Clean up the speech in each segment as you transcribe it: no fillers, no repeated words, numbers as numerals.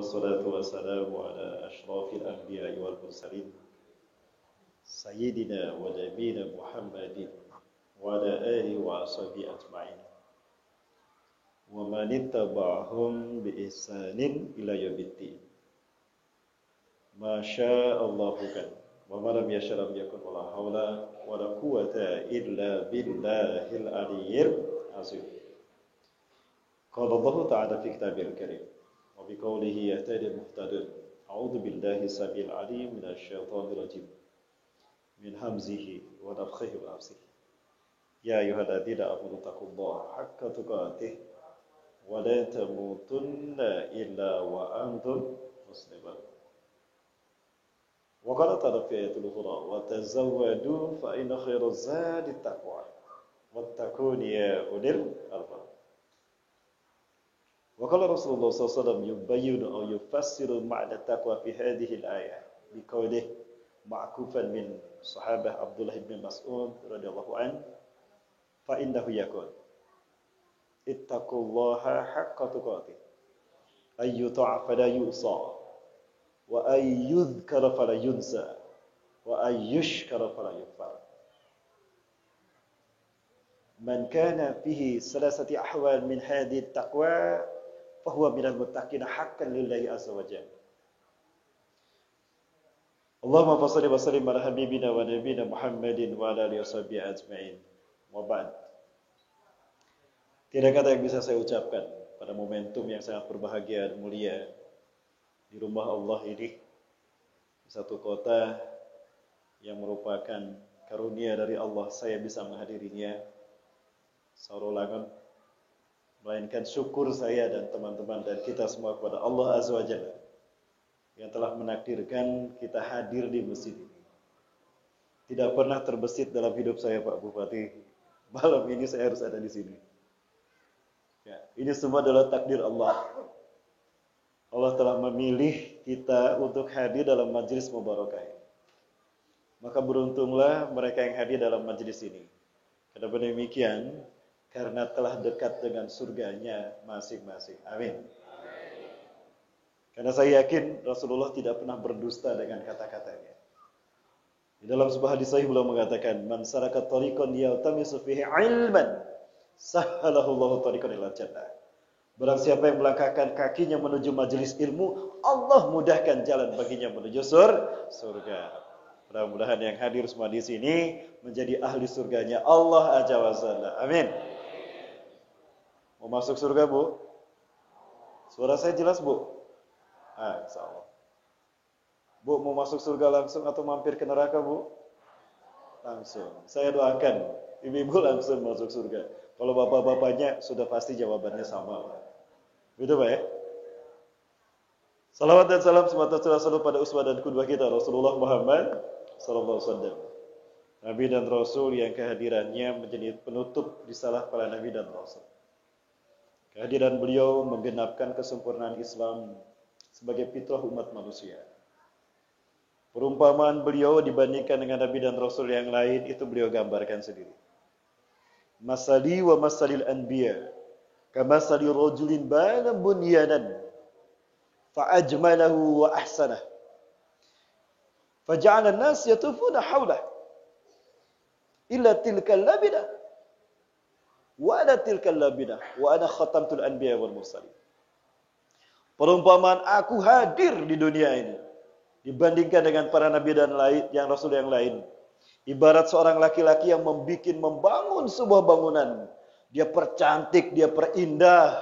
والصلاة والسلام على أشرف الأنبياء والمرسلين سيدنا ونبينا محمد وعلى آله وصحبه أجمعين ومن اتبعهم بإحسان إلى يوم الدين. ما شاء الله كان وما لم يشاء لم يكن ولا حول ولا قوة إلا بالله العلي العظيم. قال الله تعالى في كتابه الكريم وبقوله يهتدي المهتدون. أعوذ بالله السميع العليم من الشيطان الرجيم من همزه ونفخه ونفسه. يا أيها الذين آمنوا اتقوا الله حق تقاته ولا تموتن إلا وأنتم مسلمون. وقال تعالى في آية الأخرى وتزودوا فإن خير الزاد التقوى واتقون يا أولي الألباب. وقال رسول الله صلى الله عليه وسلم يبين أو يفسر معنى التقوى في هذه الآية بقوله معكوفا من صحابة عبد الله بن مسعود رضي الله عنه فإنه يقول اتقوا الله حق تقاته أن يطاع فلا يعصى وأن يذكر فلا ينسى وأن يشكر فلا يكفر. من كان فيه ثلاثة أحوال من هذه التقوى فهو من المتقين حقا لله عز وجل. اللهم صل وسلم على حبيبنا ونبينا محمد وعلى آله وصحبه أجمعين. Wabad. Tidak kata yang bisa saya ucapkan pada momentum yang sangat berbahagia dan mulia di rumah Allah ini, di satu kota yang merupakan karunia dari Allah saya bisa menghadirinya, saurulangan, melainkan syukur saya dan teman-teman dan kita semua kepada Allah Azza wa Jalla yang telah menakdirkan kita hadir di masjid ini. Tidak pernah terbesit dalam hidup saya Pak Bupati, malam ini saya harus ada di sini. Ya, ini semua adalah takdir Allah. Allah telah memilih kita untuk hadir dalam majelis mubarakah ini. Maka beruntunglah mereka yang hadir dalam majelis ini. Karena demikian, karena telah dekat dengan surganya masing-masing. Amin. Karena saya yakin Rasulullah tidak pernah berdusta dengan kata-katanya. Di dalam sebuah hadis sahih beliau mengatakan, "Man salaka tariqan yaltamisu fihi 'ilman, sahhalahu Allahu tariqan ilal jannah." Barang siapa yang melangkahkan kakinya menuju majelis ilmu, Allah mudahkan jalan baginya menuju surga. Mudah-mudahan yang hadir semua di sini menjadi ahli surganya Allah Azza wa Jalla. Amin. Mau masuk surga, Bu? Suara saya jelas, Bu? Insyaallah. Bu, mau masuk surga langsung atau mampir ke neraka, Bu? Langsung. Saya doakan ibu-ibu langsung masuk surga. Kalau bapak-bapaknya sudah pasti jawabannya sama, Pak. Begitu, Pak ya? Salawat dan salam semata selalu pada uswah dan qudwah kita Rasulullah Muhammad sallallahu alaihi wasallam. Nabi dan Rasul yang kehadirannya menjadi penutup risalah para nabi dan rasul. Kehadiran beliau menggenapkan kesempurnaan Islam sebagai fitrah umat manusia. Perumpamaan beliau dibandingkan dengan nabi dan rasul yang lain itu beliau gambarkan sendiri. Masali wa masalil anbiya kamasali rajulin bana bunyanan fa'ajmalahu wa ahsanah faja'ala an-nas yatufuna hawlah illa tilka al-labida wa ana tilka al-labida wa ana khatamtul anbiya wal mursalin. Perumpamaan aku hadir di dunia ini dibandingkan dengan para nabi dan lain yang rasul yang lain, ibarat seorang laki-laki yang membangun sebuah bangunan. Dia percantik, dia perindah,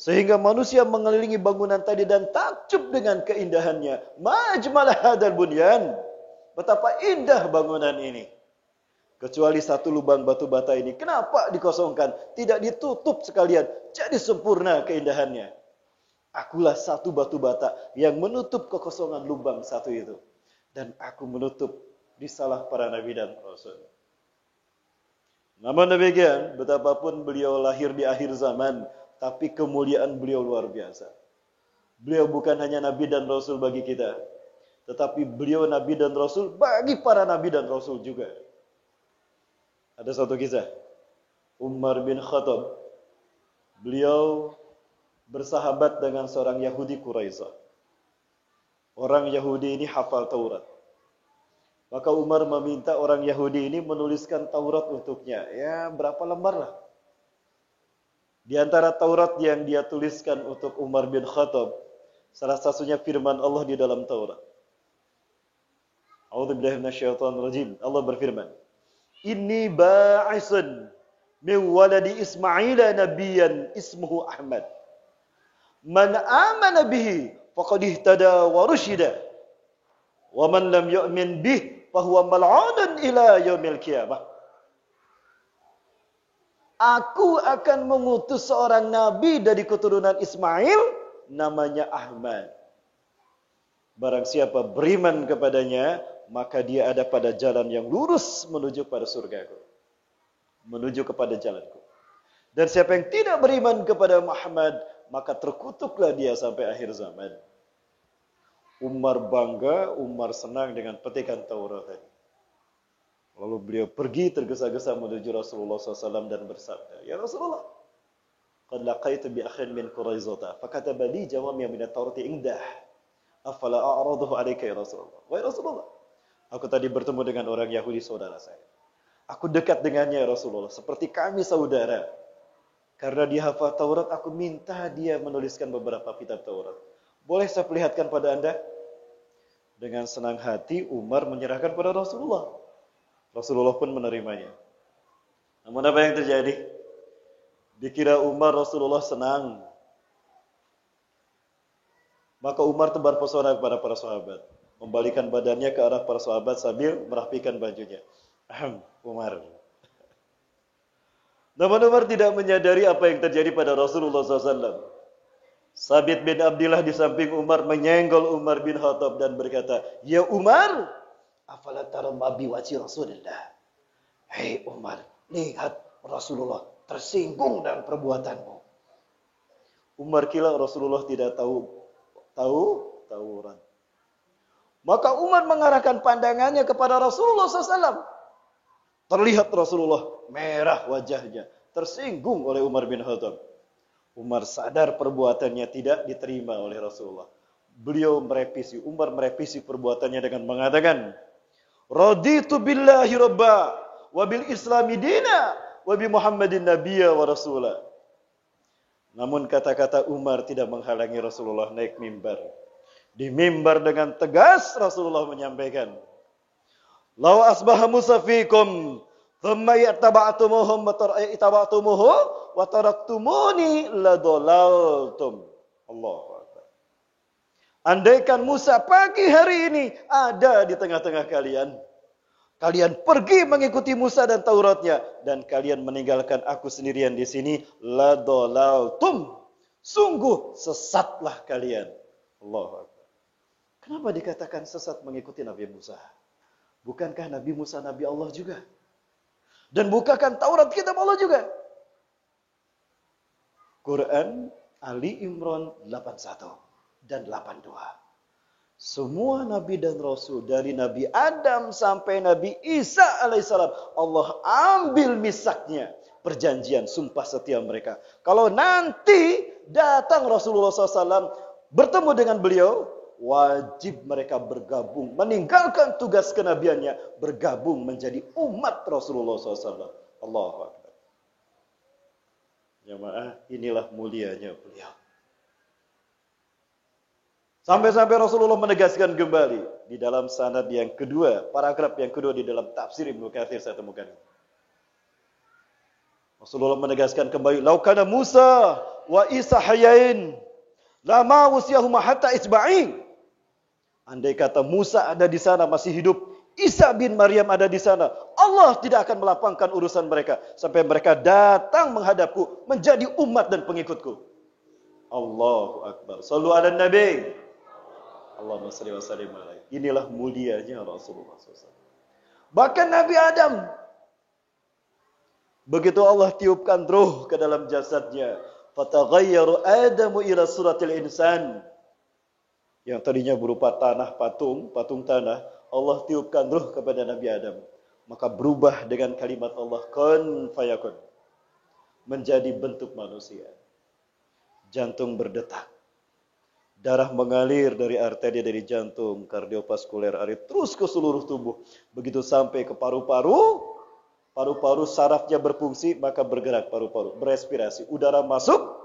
sehingga manusia mengelilingi bangunan tadi dan takjub dengan keindahannya. Majmal hadzal bunyan. Betapa indah bangunan ini. Kecuali satu lubang batu bata ini. Kenapa dikosongkan? Tidak ditutup sekalian. Jadi sempurna keindahannya. Akulah satu batu bata yang menutup kekosongan lubang satu itu. Dan aku menutup risalah para nabi dan rasul. Namun demikian, betapapun beliau lahir di akhir zaman, tapi kemuliaan beliau luar biasa. Beliau bukan hanya nabi dan rasul bagi kita, tetapi beliau nabi dan rasul bagi para nabi dan rasul juga. Ada satu kisah. Umar bin Khattab, beliau bersahabat dengan seorang Yahudi Quraizah. Orang Yahudi ini hafal Taurat. Maka Umar meminta orang Yahudi ini menuliskan Taurat untuknya. Ya, berapa lembar lah. Di antara Taurat yang dia tuliskan untuk Umar bin Khattab, salah satunya firman Allah di dalam Taurat. A'udzubillahi minasyaitonir rajim. Allah berfirman, "Inni ba'isun min waladi Ismaila nabiyyan ismuhu Ahmad. Man amana bihi faqad ihtada wa rusyida. Wa man lam yu'min bihi fahuwa mal'unun ila yaumil qiyamah." Aku akan mengutus seorang nabi dari keturunan Ismail, namanya Ahmad. Barang siapa beriman kepadanya, maka dia ada pada jalan yang lurus menuju pada surgaku, menuju kepada jalanku. Dan siapa yang tidak beriman kepada Muhammad, maka terkutuklah dia sampai akhir zaman. Umar bangga, Umar senang dengan petikan Taurat tadi. Lalu beliau pergi tergesa-gesa menuju Rasulullah SAW dan bersabda, "Ya Rasulullah, qad laqaitu bi akhin min Quraizah, fakataba li jawami' min at-Taurat indah. Afala a'raduhu 'alaika ya Rasulullah?" Wahai Rasulullah, aku tadi bertemu dengan orang Yahudi saudara saya. Aku dekat dengannya ya Rasulullah, seperti kami saudara. Karena dia hafal Taurat, aku minta dia menuliskan beberapa kitab Taurat. Boleh saya perlihatkan pada anda? Dengan senang hati Umar menyerahkan pada Rasulullah. Rasulullah pun menerimanya. Namun apa yang terjadi? Dikira Umar Rasulullah senang. Maka Umar tebar pesona kepada para sahabat, membalikan badannya ke arah para sahabat sambil merapikan bajunya. Umar. Namun Umar tidak menyadari apa yang terjadi pada Rasulullah SAW. Sabit bin Abdillah di samping Umar menyenggol Umar bin Khattab dan berkata, "Ya Umar, afala tara bi wajhi Rasulullah." Hei Umar, lihat Rasulullah tersinggung dengan perbuatanmu. Umar kira Rasulullah tidak tahu Taurat. Maka Umar mengarahkan pandangannya kepada Rasulullah SAW. Terlihat Rasulullah merah wajahnya, tersinggung oleh Umar bin Khattab. Umar sadar perbuatannya tidak diterima oleh Rasulullah. Umar merevisi perbuatannya dengan mengatakan, "Raditu billahi rabba, wa bil islami dina, wa bi Muhammadin nabiyya wa rasula." Namun kata-kata Umar tidak menghalangi Rasulullah naik mimbar. Di mimbar dengan tegas Rasulullah menyampaikan, "Lau asbaha Musa fikum, thumma yattaba'tumuhum wa taraktumuni ladhalaltum." Allahu Akbar. Andaikan Musa pagi hari ini ada di tengah-tengah kalian, kalian pergi mengikuti Musa dan Tauratnya, dan kalian meninggalkan aku sendirian di sini, ladhalaltum. Sungguh sesatlah kalian. Allahu Akbar. Kenapa dikatakan sesat mengikuti Nabi Musa? Bukankah Nabi Musa Nabi Allah juga? Dan bukankah Taurat kitab Allah juga? Quran Ali Imran 81 dan 82. Semua Nabi dan Rasul dari Nabi Adam sampai Nabi Isa alaihissalam, Allah ambil misaknya, perjanjian, sumpah setia mereka. Kalau nanti datang Rasulullah SAW bertemu dengan beliau, wajib mereka bergabung, meninggalkan tugas kenabiannya, bergabung menjadi umat Rasulullah SAW. Allahu Akbar. Jamaah, inilah mulianya beliau. Sampai-sampai Rasulullah menegaskan kembali di dalam sanad yang kedua, paragraf yang kedua di dalam tafsir Ibnu Katsir saya temukan. Rasulullah menegaskan kembali, "Lau kana Musa wa Isa hayain, lama wasiyahum hatta isba'in." Andai kata Musa ada di sana masih hidup, Isa bin Maryam ada di sana, Allah tidak akan melapangkan urusan mereka sampai mereka datang menghadapku menjadi umat dan pengikutku. Allahu Akbar. Sallu ala Nabi. Allahumma salli wa sallim alaihi. Inilah mulianya Rasulullah SAW. Bahkan Nabi Adam, begitu Allah tiupkan ruh ke dalam jasadnya, fataghayyaru Adamu ila suratil insan. Yang tadinya berupa tanah patung tanah, Allah tiupkan ruh kepada Nabi Adam. Maka berubah dengan kalimat Allah, kun fayakun, menjadi bentuk manusia. jantung berdetak. Darah mengalir dari arteri dari jantung, kardiovaskuler artery terus ke seluruh tubuh. Begitu sampai ke paru-paru, paru-paru sarafnya berfungsi, maka bergerak paru-paru, berespirasi. Udara masuk,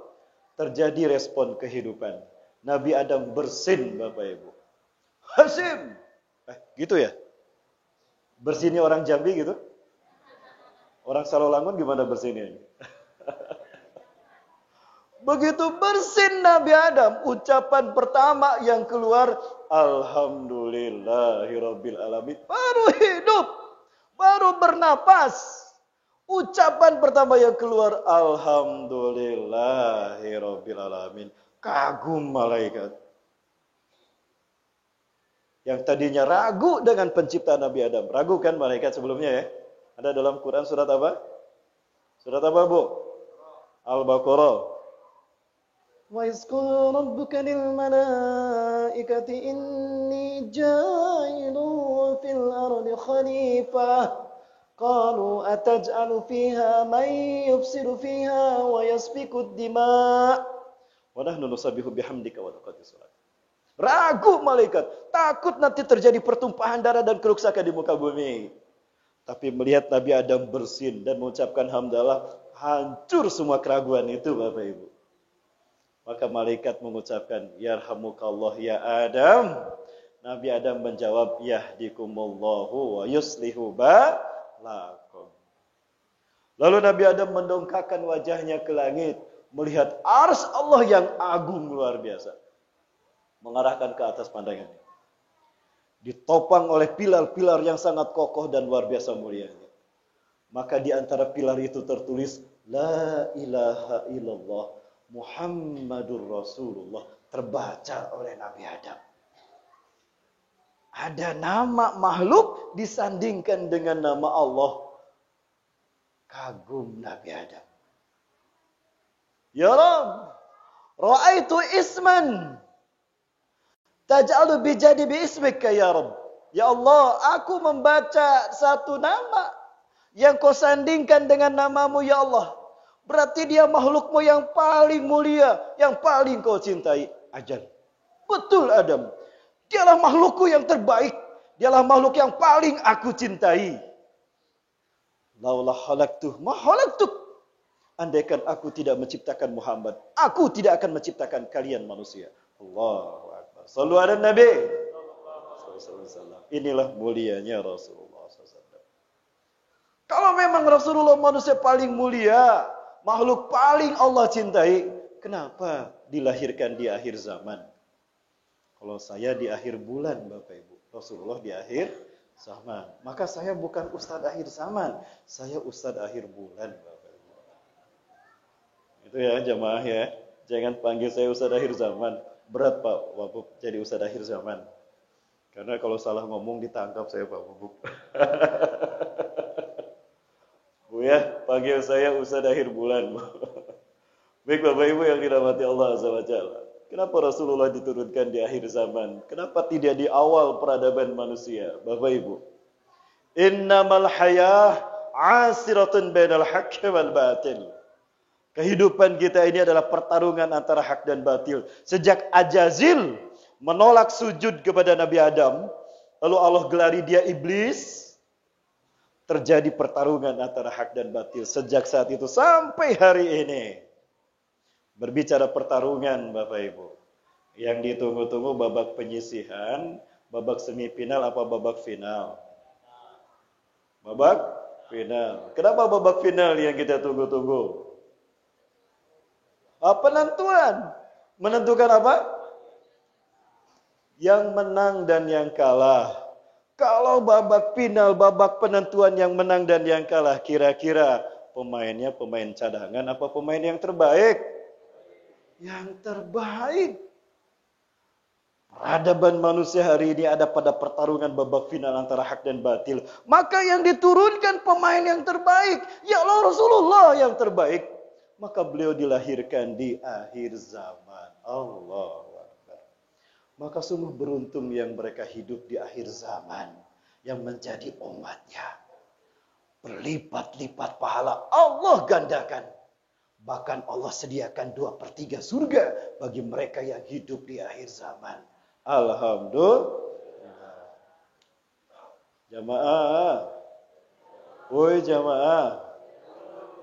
terjadi respon kehidupan. Nabi Adam bersin, Bapak Ibu. Hasim! Gitu ya? Bersinnya orang Jambi gitu? Orang Salolangun gimana bersinnya? Begitu bersin Nabi Adam, ucapan pertama yang keluar, Alhamdulillahirabbil alamin. Baru hidup, baru bernapas. Ucapan pertama yang keluar, Alhamdulillahirabbil alamin. Kagum malaikat. Yang tadinya ragu dengan penciptaan Nabi Adam. Ragu kan malaikat sebelumnya ya? Ada dalam Quran surat apa? Surat apa, Bu? Al-Baqarah. وَإِذْ قَالَ رَبُّكَ لِلْمَلَائِكَةِ إِنِّي جَاعِلٌ فِي الْأَرْضِ خَلِيفَةً قَالُوا أَتَجْعَلُ فِيهَا مَن يُفْسِدُ فِيهَا وَيَسْفِكُ الدِّمَاءَ وَنَحْنُ نُسَبِّحُ بِحَمْدِكَ وَنُقَدِّسُ لَكَ. Ragu malaikat, takut nanti terjadi pertumpahan darah dan kerusakan di muka bumi. Tapi melihat Nabi Adam bersin dan mengucapkan hamdalah, hancur semua keraguan itu, Bapak Ibu. Maka malaikat mengucapkan, Yarhamukallah ya Adam. Nabi Adam menjawab, Yahdikumullahu wa yuslihu balakum. Lalu Nabi Adam mendongkakkan wajahnya ke langit, melihat ars Allah yang agung luar biasa. Mengarahkan ke atas pandangannya. Ditopang oleh pilar-pilar yang sangat kokoh dan luar biasa mulianya. Maka di antara pilar itu tertulis, La ilaha illallah Muhammadur Rasulullah, terbaca oleh Nabi Adam. Ada nama makhluk disandingkan dengan nama Allah. Kagum Nabi Adam. Ya Rabb, ra'aitu isman taj'alu bijadi bi ismika ya Rabb. Ya Allah, aku membaca satu nama yang kau sandingkan dengan namamu ya Allah. Berarti dia makhlukmu yang paling mulia, yang paling kau cintai. Ajal. Betul Adam. Dialah makhlukku yang terbaik. Dialah makhluk yang paling aku cintai. Laulah halaktuh ma halaktuk. Andaikan aku tidak menciptakan Muhammad, aku tidak akan menciptakan kalian manusia. Allahu Akbar. Sallu ala Nabi. Inilah mulianya Rasulullah SAW. Kalau memang Rasulullah manusia paling mulia, makhluk paling Allah cintai, kenapa dilahirkan di akhir zaman? Kalau saya di akhir bulan, Bapak Ibu. Rasulullah di akhir zaman. Maka saya bukan ustadz akhir zaman. Saya ustadz akhir bulan, Bapak Ibu. Itu ya jamaah ya. Jangan panggil saya ustadz akhir zaman. Berat Pak Wabub jadi ustadz akhir zaman. Karena kalau salah ngomong ditangkap saya Pak Wabub. Bu ya, panggil saya Ustadz akhir bulan. Baik Bapak Ibu yang dirahmati Allah Azza wa Jalla. Kenapa Rasulullah diturunkan di akhir zaman? Kenapa tidak di awal peradaban manusia? Bapak Ibu. Innamal hayah asiratun bainal haqqi wal batil. Kehidupan kita ini adalah pertarungan antara hak dan batil. Sejak Ajazil menolak sujud kepada Nabi Adam, lalu Allah gelari dia iblis. Terjadi pertarungan antara hak dan batil sejak saat itu sampai hari ini. Berbicara pertarungan Bapak Ibu, yang ditunggu-tunggu babak penyisihan, babak semifinal apa babak final? Babak final. Kenapa babak final yang kita tunggu-tunggu? Penentuan. Menentukan apa? Yang menang dan yang kalah. Kalau babak final, babak penentuan yang menang dan yang kalah, kira-kira pemainnya pemain cadangan apa pemain yang terbaik? Yang terbaik. Peradaban manusia hari ini ada pada pertarungan babak final antara hak dan batil. Maka yang diturunkan pemain yang terbaik, ya Allah Rasulullah yang terbaik. Maka beliau dilahirkan di akhir zaman. Allahu Akbar. Maka sungguh beruntung yang mereka hidup di akhir zaman, yang menjadi umatnya. Berlipat-lipat pahala Allah gandakan. Bahkan Allah sediakan 2/3 surga bagi mereka yang hidup di akhir zaman. Alhamdulillah. Jamaah. Woi jamaah.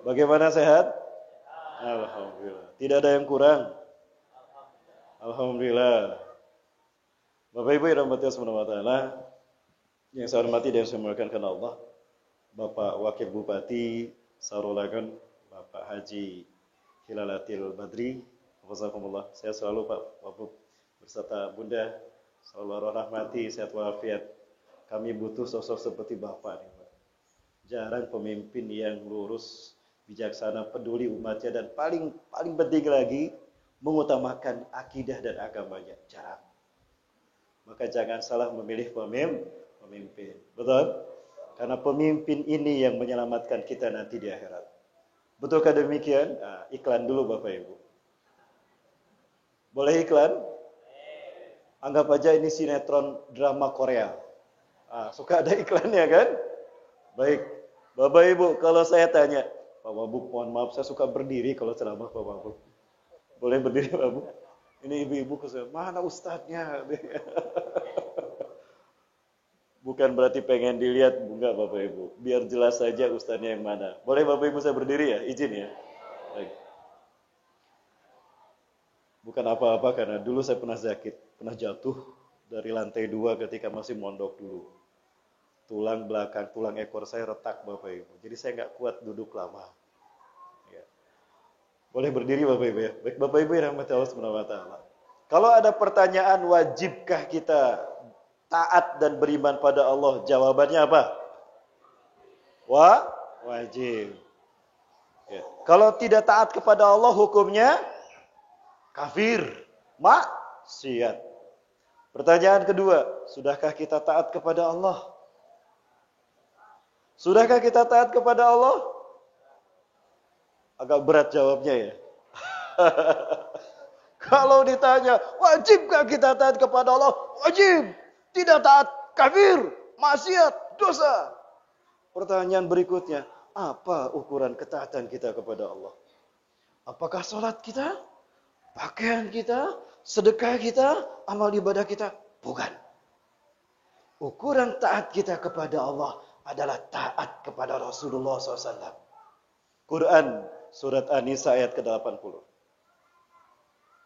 Bagaimana sehat? Alhamdulillah. Tidak ada yang kurang. Alhamdulillah. Bapak Ibu yang dirahmati Allah Subhanahu wa taala, yang saya hormati dan saya muliakan karena Allah, Bapak Wakil Bupati Sarulagan, Bapak Haji Hilalatil Badri, Wafazakumullah. Saya selalu Pak Wabub berserta Bunda selalu rahmati, sehat walafiat. Kami butuh sosok seperti Bapak nih, Pak. Jarang pemimpin yang lurus, bijaksana, peduli umatnya, dan paling penting lagi mengutamakan akidah dan agamanya. Jarang. Maka jangan salah memilih pemimpin. Betul? Karena pemimpin ini yang menyelamatkan kita nanti di akhirat. Betulkah demikian? Nah, iklan dulu Bapak Ibu. Boleh iklan? Anggap aja ini sinetron drama Korea. Suka ada iklannya kan? Baik. Bapak Ibu, kalau saya tanya, Pak Wabub, mohon maaf saya suka berdiri kalau ceramah Pak Wabub. Boleh berdiri Pak Wabub? Ini ibu-ibu kesel, mana ustadznya? Bukan berarti pengen dilihat, enggak Bapak Ibu. Biar jelas saja ustadznya yang mana. Boleh Bapak Ibu saya berdiri ya? Izin ya? Baik. Bukan apa-apa karena dulu saya pernah sakit, pernah jatuh dari lantai 2 ketika masih mondok dulu. Tulang belakang, tulang ekor saya retak Bapak Ibu. Jadi saya nggak kuat duduk lama. Ya. Boleh berdiri Bapak Ibu ya? Baik Bapak Ibu yang rahmati Allah Subhanahu wa taala. Kalau ada pertanyaan wajibkah kita taat dan beriman pada Allah? Jawabannya apa? Wajib. Ya. Kalau tidak taat kepada Allah hukumnya kafir, maksiat. Pertanyaan kedua, sudahkah kita taat kepada Allah? Sudahkah kita taat kepada Allah? Agak berat jawabnya ya. Kalau ditanya, wajibkah kita taat kepada Allah? Wajib. Tidak taat, kafir, maksiat, dosa. Pertanyaan berikutnya, apa ukuran ketaatan kita kepada Allah? Apakah sholat kita, pakaian kita, sedekah kita, amal ibadah kita? Bukan. Ukuran taat kita kepada Allah adalah taat kepada Rasulullah SAW. Quran surat An-Nisa ayat ke-80.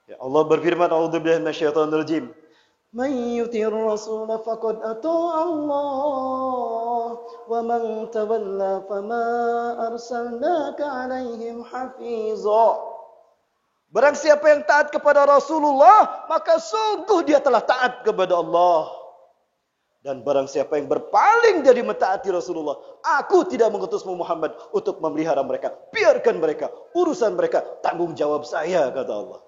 Ya, Allah berfirman, A'udzubillahi minasyaitonir rajim. Man yuti'ir rasul faqad ata'a Allah wa man tawalla fama arsalnaka 'alaihim hafiza. Barang siapa yang taat kepada Rasulullah, maka sungguh dia telah taat kepada Allah. Dan barang siapa yang berpaling dari mentaati Rasulullah, aku tidak mengutusmu Muhammad untuk memelihara mereka. Biarkan mereka, urusan mereka, tanggung jawab saya, kata Allah.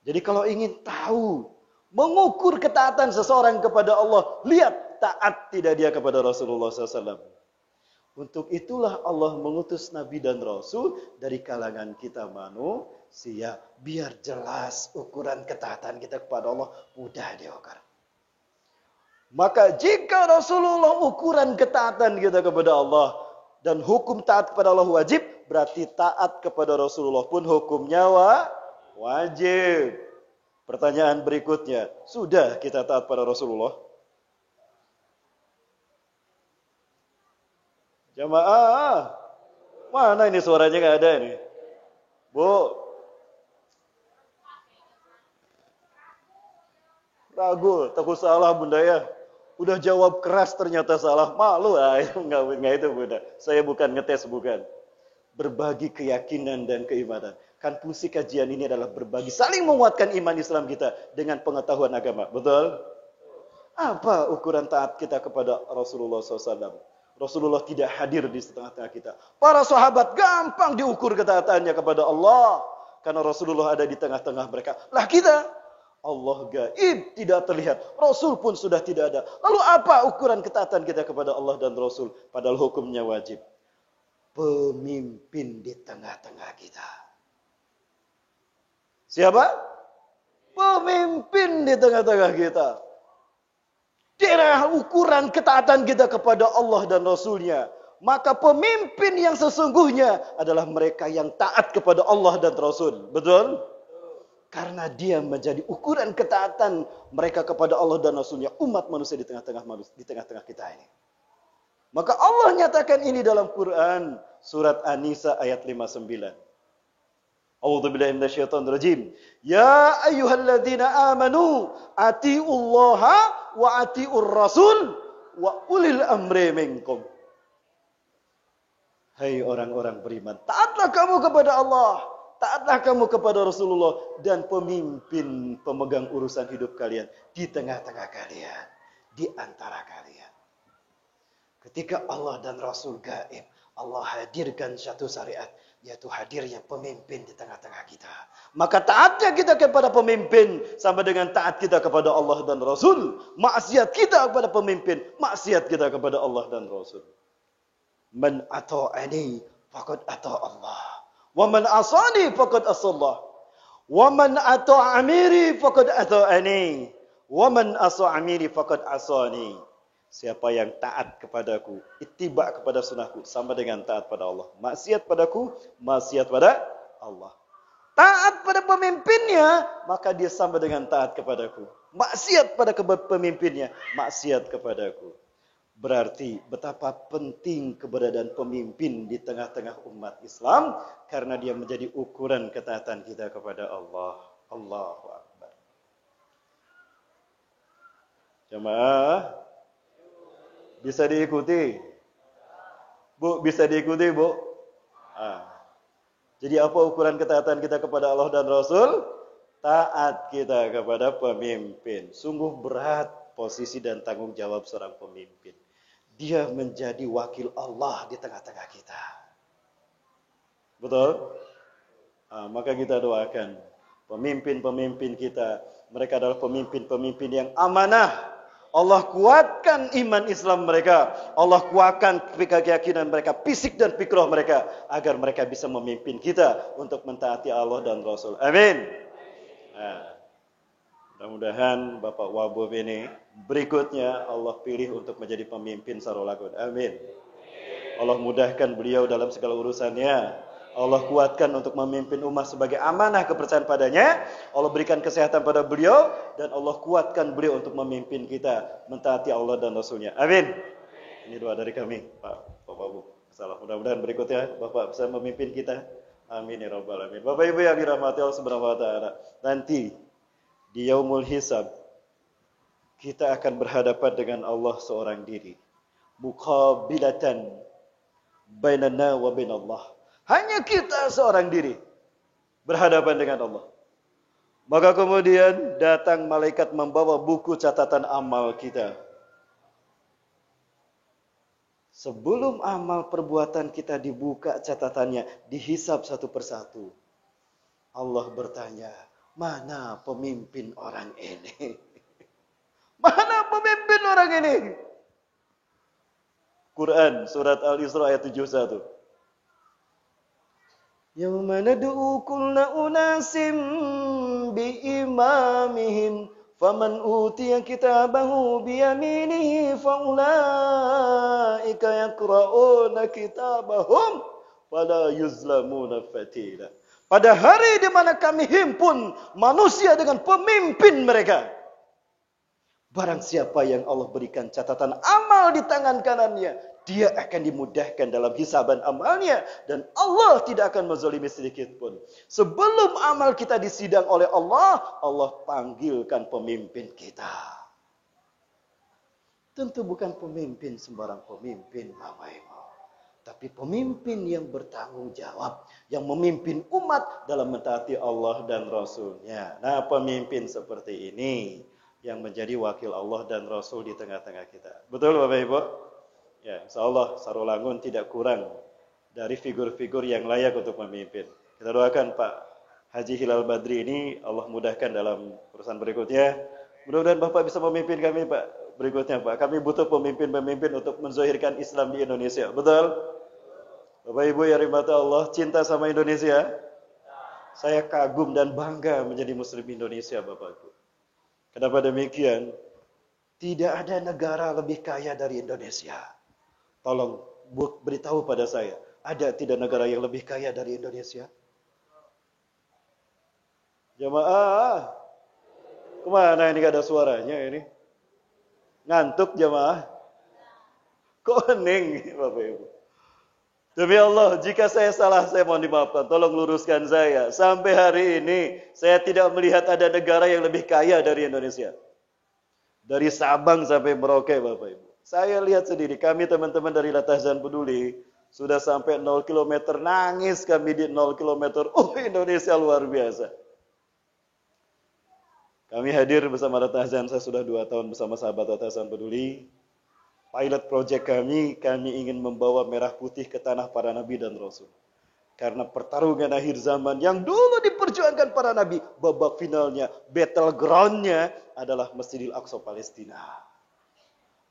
Jadi kalau ingin tahu, mengukur ketaatan seseorang kepada Allah, lihat taat tidak dia kepada Rasulullah SAW. Untuk itulah Allah mengutus Nabi dan Rasul dari kalangan kita manusia. Biar jelas ukuran ketaatan kita kepada Allah mudah diukur. Maka jika Rasulullah ukuran ketaatan kita kepada Allah dan hukum taat kepada Allah wajib, berarti taat kepada Rasulullah pun hukumnya wajib. Pertanyaan berikutnya, sudah kita taat pada Rasulullah? Jamaah, mana ini suaranya nggak ada ini? Bu, ragu, takut salah bunda ya. Udah jawab keras ternyata salah, malu enggak itu bunda. Saya bukan ngetes, bukan. Berbagi keyakinan dan keimanan. Kan fungsi kajian ini adalah berbagi, saling menguatkan iman Islam kita dengan pengetahuan agama. Betul? Apa ukuran taat kita kepada Rasulullah SAW? Rasulullah tidak hadir di tengah-tengah kita. Para sahabat gampang diukur ketaatannya kepada Allah. Karena Rasulullah ada di tengah-tengah mereka. Lah kita, Allah gaib, tidak terlihat. Rasul pun sudah tidak ada. Lalu apa ukuran ketaatan kita kepada Allah dan Rasul? Padahal hukumnya wajib. Pemimpin di tengah-tengah kita. Siapa? Pemimpin di tengah-tengah kita. Inilah ukuran ketaatan kita kepada Allah dan Rasulnya. Maka pemimpin yang sesungguhnya adalah mereka yang taat kepada Allah dan Rasul. Betul? Karena dia menjadi ukuran ketaatan mereka kepada Allah dan Rasulnya, umat manusia di tengah-tengah kita ini. Maka Allah nyatakan ini dalam Quran, surat An-Nisa ayat 59. A'udzubillahi minasyaitonirrajim. Ya ayyuhalladzina amanu atiullaha wa atiur rasul wa ulil amri minkum. Hai orang-orang beriman, taatlah kamu kepada Allah, taatlah kamu kepada Rasulullah dan pemimpin pemegang urusan hidup kalian di tengah-tengah kalian, di antara kalian. Ketika Allah dan Rasul gaib, Allah hadirkan satu syariat, yaitu hadirnya pemimpin di tengah-tengah kita. Maka taatnya kita kepada pemimpin sama dengan taat kita kepada Allah dan Rasul. Maksiat kita kepada pemimpin, maksiat kita kepada Allah dan Rasul. Man ata'ani faqad ata' Allah. Wa man asani faqad asallah. Wa man ata' amiri faqad ata'ani. Wa man asa amiri faqad asani. Siapa yang taat kepadaku, ittiba kepada sunnahku, sama dengan taat pada Allah. Maksiat padaku, maksiat pada Allah. Taat pada pemimpinnya, maka dia sama dengan taat kepadaku. Maksiat pada pemimpinnya, maksiat kepadaku. Berarti betapa penting keberadaan pemimpin di tengah-tengah umat Islam, karena dia menjadi ukuran ketaatan kita kepada Allah. Allahu Akbar. Jamaah, bisa diikuti? Bu, bisa diikuti, Bu? Jadi apa ukuran ketaatan kita kepada Allah dan Rasul? Taat kita kepada pemimpin. Sungguh berat posisi dan tanggung jawab seorang pemimpin. Dia menjadi wakil Allah di tengah-tengah kita. Betul? Maka kita doakan pemimpin-pemimpin kita. Mereka adalah pemimpin-pemimpin yang amanah. Allah kuatkan iman Islam mereka. Allah kuatkan keyakinan mereka, fisik dan fikrah mereka, agar mereka bisa memimpin kita untuk mentaati Allah dan Rasul. Amin. Mudah-mudahan Bapak Wabub ini berikutnya Allah pilih untuk menjadi pemimpin Sarul Lagun. Amin. Allah mudahkan beliau dalam segala urusannya. Allah kuatkan untuk memimpin umat sebagai amanah kepercayaan padanya. Allah berikan kesehatan pada beliau. Dan Allah kuatkan beliau untuk memimpin kita mentaati Allah dan Rasulnya. Amin. Ini doa dari kami, Pak Wabub. Mudah-mudahan berikutnya Bapak bisa memimpin kita. Amin ya rabbal alamin. Bapak Ibu yang dirahmati Allah Subhanahu wa taala. Nanti di yaumul hisab kita akan berhadapan dengan Allah seorang diri. Muqabilatan bainana wa bainallah. Hanya kita seorang diri berhadapan dengan Allah. Maka kemudian datang malaikat membawa buku catatan amal kita. Sebelum amal perbuatan kita dibuka catatannya, dihisab satu persatu. Allah bertanya, mana pemimpin orang ini? Mana pemimpin orang ini? Quran, surat Al-Isra ayat 71. Yauma nad'u kulla unasim biimamihim faman utiya kitabahu biyaminihi faulaika yaqra'una kitabahum fala yuzlamuna fatila. Pada hari di mana kami himpun manusia dengan pemimpin mereka, barang siapa yang Allah berikan catatan amal di tangan kanannya, dia akan dimudahkan dalam hisaban amalnya. Dan Allah tidak akan menzalimi sedikit pun. Sebelum amal kita disidang oleh Allah, Allah panggilkan pemimpin kita. Tentu bukan pemimpin sembarang pemimpin, Bapak Ibu. Tapi pemimpin yang bertanggung jawab, yang memimpin umat dalam mentaati Allah dan Rasulnya. Nah, pemimpin seperti ini yang menjadi wakil Allah dan Rasul di tengah-tengah kita. Betul Bapak Ibu? Ya, insyaallah Sarul Langun tidak kurang dari figur-figur yang layak untuk memimpin. Kita doakan Pak Haji Hilal Badri ini Allah mudahkan dalam urusan berikutnya. Mudah-mudahan Bapak bisa memimpin kami Pak berikutnya Pak. Kami butuh pemimpin-pemimpin untuk menzahirkan Islam di Indonesia. Betul? Bapak Ibu yang dirahmati Allah, cinta sama Indonesia? Saya kagum dan bangga menjadi muslim Indonesia Bapak Ibu. Kenapa demikian? Tidak ada negara lebih kaya dari Indonesia. Tolong beritahu pada saya, ada tidak negara yang lebih kaya dari Indonesia? Jamaah, kemana ini gak ada suaranya ini? Ngantuk jamaah? Kok hening Bapak Ibu? Demi Allah, jika saya salah, saya mohon dimaafkan. Tolong luruskan saya. Sampai hari ini, saya tidak melihat ada negara yang lebih kaya dari Indonesia. Dari Sabang sampai Merauke, Bapak Ibu. Saya lihat sendiri, kami teman-teman dari Latahzan Peduli, sudah sampai 0 km, nangis kami di 0 km. Oh, Indonesia luar biasa. Kami hadir bersama Latahzan, saya sudah 2 tahun bersama sahabat Latahzan Peduli. Pilot project kami ingin membawa merah putih ke tanah para nabi dan rasul. Karena pertarungan akhir zaman yang dulu diperjuangkan para nabi, babak finalnya, battlegroundnya adalah Masjidil Aqsa Palestina.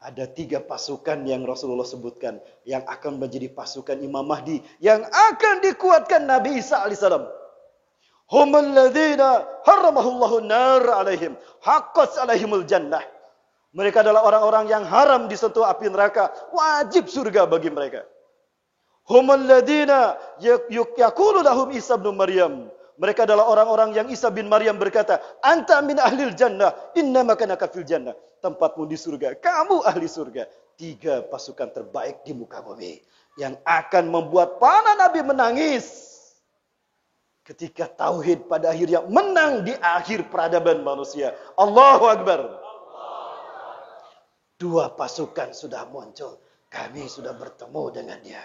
Ada 3 pasukan yang Rasulullah sebutkan yang akan menjadi pasukan Imam Mahdi yang akan dikuatkan Nabi Isa alaihissalam. Humul ladzina haramahullahu nar alaihim, haqqat alaihimul jannah. Mereka adalah orang-orang yang haram disentuh api neraka, wajib surga bagi mereka. Humul ladzina yaqulu lahum Isa bin Maryam. Mereka adalah orang-orang yang Isa bin Maryam berkata, "Anta min ahlil jannah, inna makanaka fil jannah." Tempatmu di surga, kamu ahli surga. 3 pasukan terbaik di muka bumi yang akan membuat para nabi menangis ketika tauhid pada akhirnya menang di akhir peradaban manusia. Allahu Akbar. 2 pasukan sudah muncul. Kami sudah bertemu dengan dia.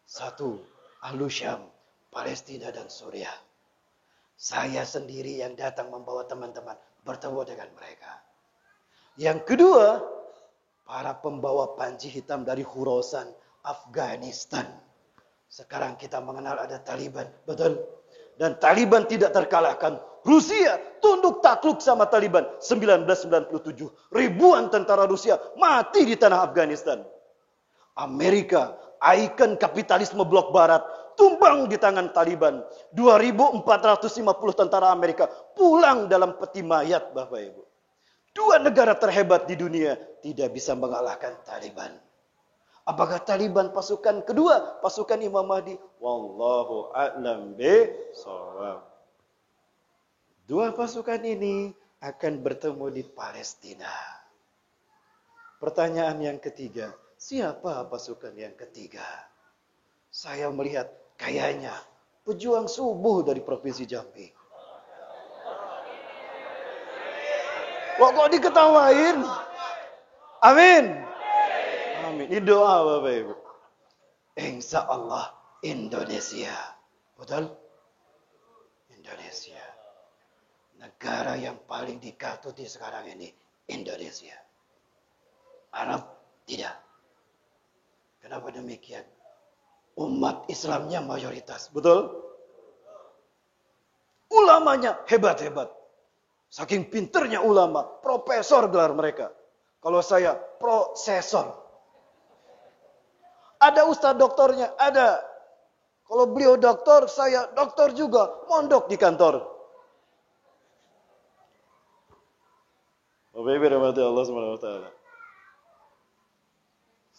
1, Ahlu Syam, Palestina dan Suriah. Saya sendiri yang datang membawa teman-teman bertemu dengan mereka. Yang kedua, para pembawa panji hitam dari Khorasan, Afghanistan. Sekarang kita mengenal ada Taliban, betul? Dan Taliban tidak terkalahkan. Rusia tunduk takluk sama Taliban. 1997, ribuan tentara Rusia mati di tanah Afghanistan. Amerika, ikon kapitalisme blok barat, tumbang di tangan Taliban. 2.450 tentara Amerika pulang dalam peti mayat, Bapak Ibu. 2 negara terhebat di dunia tidak bisa mengalahkan Taliban. Apakah Taliban pasukan kedua, pasukan Imam Mahdi? Wallahu a'lam bishawab. 2 pasukan ini akan bertemu di Palestina. Pertanyaan yang ketiga, siapa pasukan yang ketiga? Saya melihat kayaknya pejuang subuh dari Provinsi Jambi. Kok diketawain? Amin. Amin. Ini doa Bapak Ibu. Insya Allah Indonesia. Betul? Indonesia. Negara yang paling dikatuti sekarang ini. Indonesia. Arab tidak. Kenapa demikian? Umat Islamnya mayoritas. Betul? Ulamanya hebat-hebat. Saking pinternya ulama. Profesor gelar mereka. Kalau saya prosesor. Ada ustadz doktornya, ada. Kalau beliau doktor, saya doktor juga. Mondok di kantor. Bapak Ibu rahmati Allah SWT.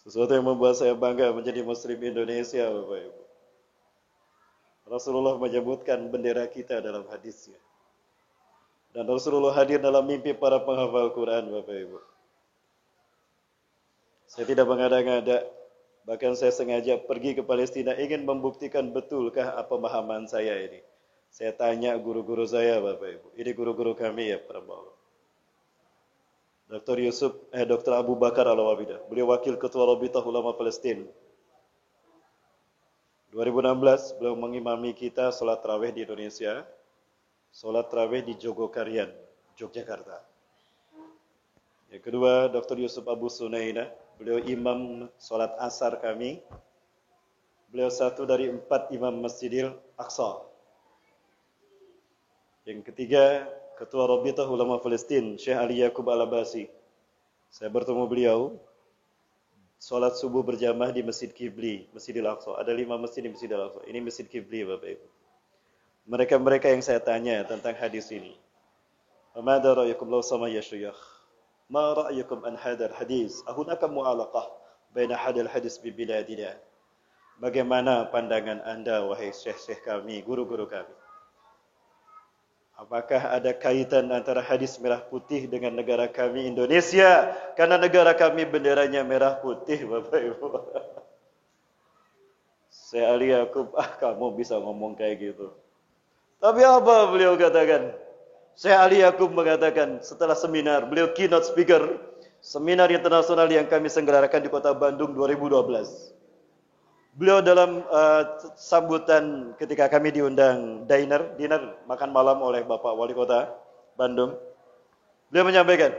Sesuatu yang membuat saya bangga menjadi Muslim Indonesia, Bapak Ibu. Rasulullah menyebutkan bendera kita dalam hadisnya. Dan Rasulullah hadir dalam mimpi para penghafal Quran, Bapak Ibu. Saya tidak mengada-ngada, bahkan saya sengaja pergi ke Palestina ingin membuktikan betulkah apa pemahaman saya ini. Saya tanya guru-guru saya, Bapak Ibu. Ini guru-guru kami ya, para bapak. Dr. Abu Bakar Al-Wabidah. Beliau wakil ketua Rabitah Ulama Palestin. 2016 beliau mengimami kita salat tarawih di Indonesia, salat tarawih di Jogokarian, Yogyakarta. Yang kedua, Dr. Yusuf Abu Sunaina, beliau imam salat asar kami. Beliau 1 dari 4 imam Masjidil Aqsa. Yang ketiga, Ketua Rabitah Ulama Palestin, Syekh Ali Yaqub Al-Abasi. Saya bertemu beliau, salat subuh berjamaah di Masjid Qibli, Masjidil Aqsa. Ada 5 masjid di Masjidil Aqsa. Ini Masjid Qibli, Bapak Ibu. Mereka-mereka yang saya tanya tentang hadis ini. Mada ra'yukum law sama ya syuyakh? Ma ra'yukum an hadar hadis? Ahunaka mu'alaqah baina hadal hadis bi biladina. Bagaimana pandangan Anda wahai syekh-syekh kami, guru-guru kami? Apakah ada kaitan antara hadis merah putih dengan negara kami Indonesia? Karena negara kami benderanya merah putih, Bapak Ibu. Saya Ali Yakub, kamu bisa ngomong kayak gitu. Tapi apa beliau katakan? Saya Ali Yakub mengatakan setelah seminar, beliau keynote speaker seminar internasional yang kami selenggarakan di Kota Bandung 2012. Beliau dalam sambutan ketika kami diundang dinner makan malam oleh Bapak Wali Kota Bandung. Beliau menyampaikan,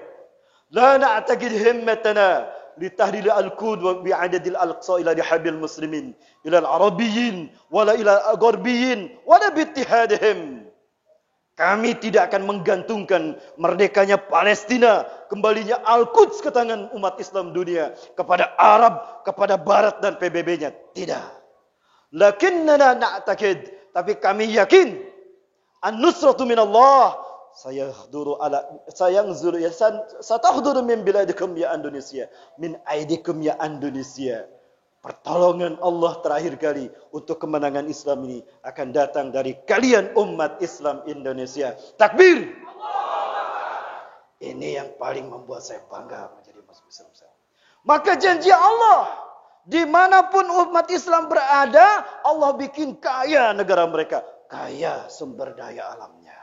"La na'taqid himmatana li tahdil al-qud wa bi'adadil al-aqsa ila dihabil muslimin ila al-arabiyyin wala ila al-gharbiyyin wala bi ittihadihim." Kami tidak akan menggantungkan merdekanya Palestina, kembalinya Al-Quds ke tangan umat Islam dunia, kepada Arab, kepada Barat dan PBB-nya. Tidak. Lakinnana na'taqid, tapi kami yakin an-nusratu min Allah satahdur min biladikum ya Indonesia, min aidikum ya Indonesia. Pertolongan Allah terakhir kali untuk kemenangan Islam ini akan datang dari kalian umat Islam Indonesia. Takbir! Ini yang paling membuat saya bangga menjadi Muslim. Maka janji Allah, dimanapun umat Islam berada, Allah bikin kaya negara mereka. Kaya sumber daya alamnya.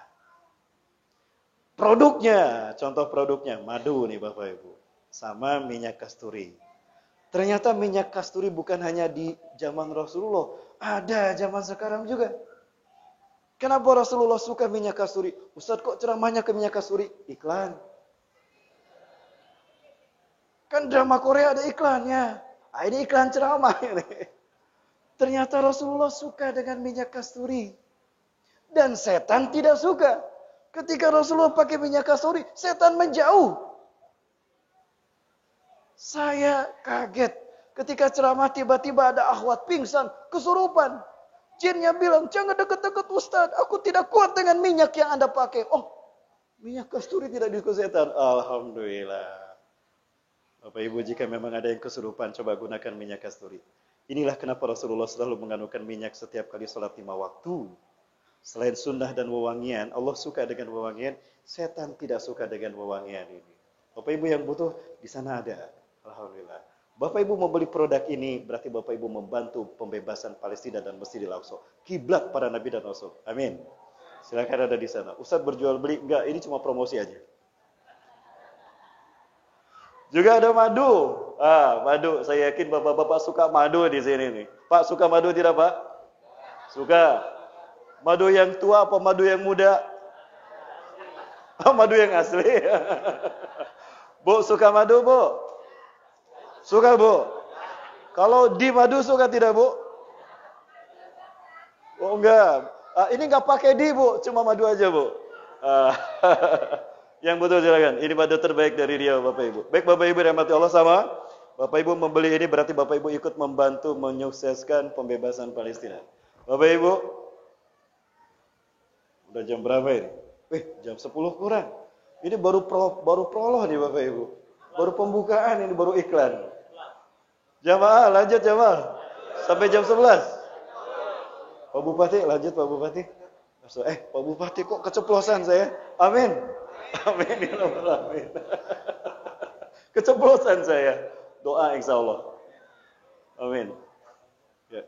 Produknya, contoh produknya, madu nih Bapak Ibu. Sama minyak kasturi. Ternyata minyak kasturi bukan hanya di zaman Rasulullah. Ada zaman sekarang juga. Kenapa Rasulullah suka minyak kasturi? Ustaz kok ceramahnya ke minyak kasturi? Iklan. Kan drama Korea ada iklannya. Ini iklan ceramah ini. Ternyata Rasulullah suka dengan minyak kasturi. Dan setan tidak suka. Ketika Rasulullah pakai minyak kasturi, setan menjauh. Saya kaget ketika ceramah tiba-tiba ada akhwat pingsan, kesurupan. Jinnya bilang, jangan dekat-dekat Ustaz, aku tidak kuat dengan minyak yang Anda pakai. Oh, minyak kasturi tidak disukai setan. Alhamdulillah. Bapak Ibu, jika memang ada yang kesurupan, coba gunakan minyak kasturi. Inilah kenapa Rasulullah selalu menganukan minyak setiap kali sholat 5 waktu. Selain sunnah dan wewangian, Allah suka dengan wewangian, setan tidak suka dengan wewangian ini. Bapak Ibu yang butuh, di sana ada. Alhamdulillah. Bapak Ibu membeli produk ini, berarti Bapak Ibu membantu pembebasan Palestina dan Masjidil Aqsa. Kiblat para Nabi dan Rasul. Amin. Silakan ada di sana. Ustaz berjual beli? Enggak, ini cuma promosi aja. Juga ada madu. Madu. Saya yakin bapak-bapak suka madu di sini nih. Pak, suka madu tidak Pak? Suka. Madu yang tua apa madu yang muda? Madu yang asli. Bu, suka madu, Bu? Suka, Bu? Kalau di madu suka tidak, Bu? Oh, enggak. Ini enggak pakai di, Bu. Cuma madu aja, Bu. Yang betul silakan. Ini madu terbaik dari Riau, Bapak Ibu. Baik, Bapak Ibu rahmati Allah sama. Bapak Ibu membeli ini berarti Bapak Ibu ikut membantu menyukseskan pembebasan Palestina. Bapak Ibu, udah jam berapa ini? Jam 10 kurang. Ini baru prolog nih Bapak Ibu. Baru pembukaan ini, baru iklan. Jamaah, lanjut jamaah. Sampai jam 11. Pak Bupati, lanjut Pak Bupati. Pak Bupati kok keceplosan saya? Amin. Amin. Amin. Keceplosan saya. Doa insya Allah. Amin. Ya.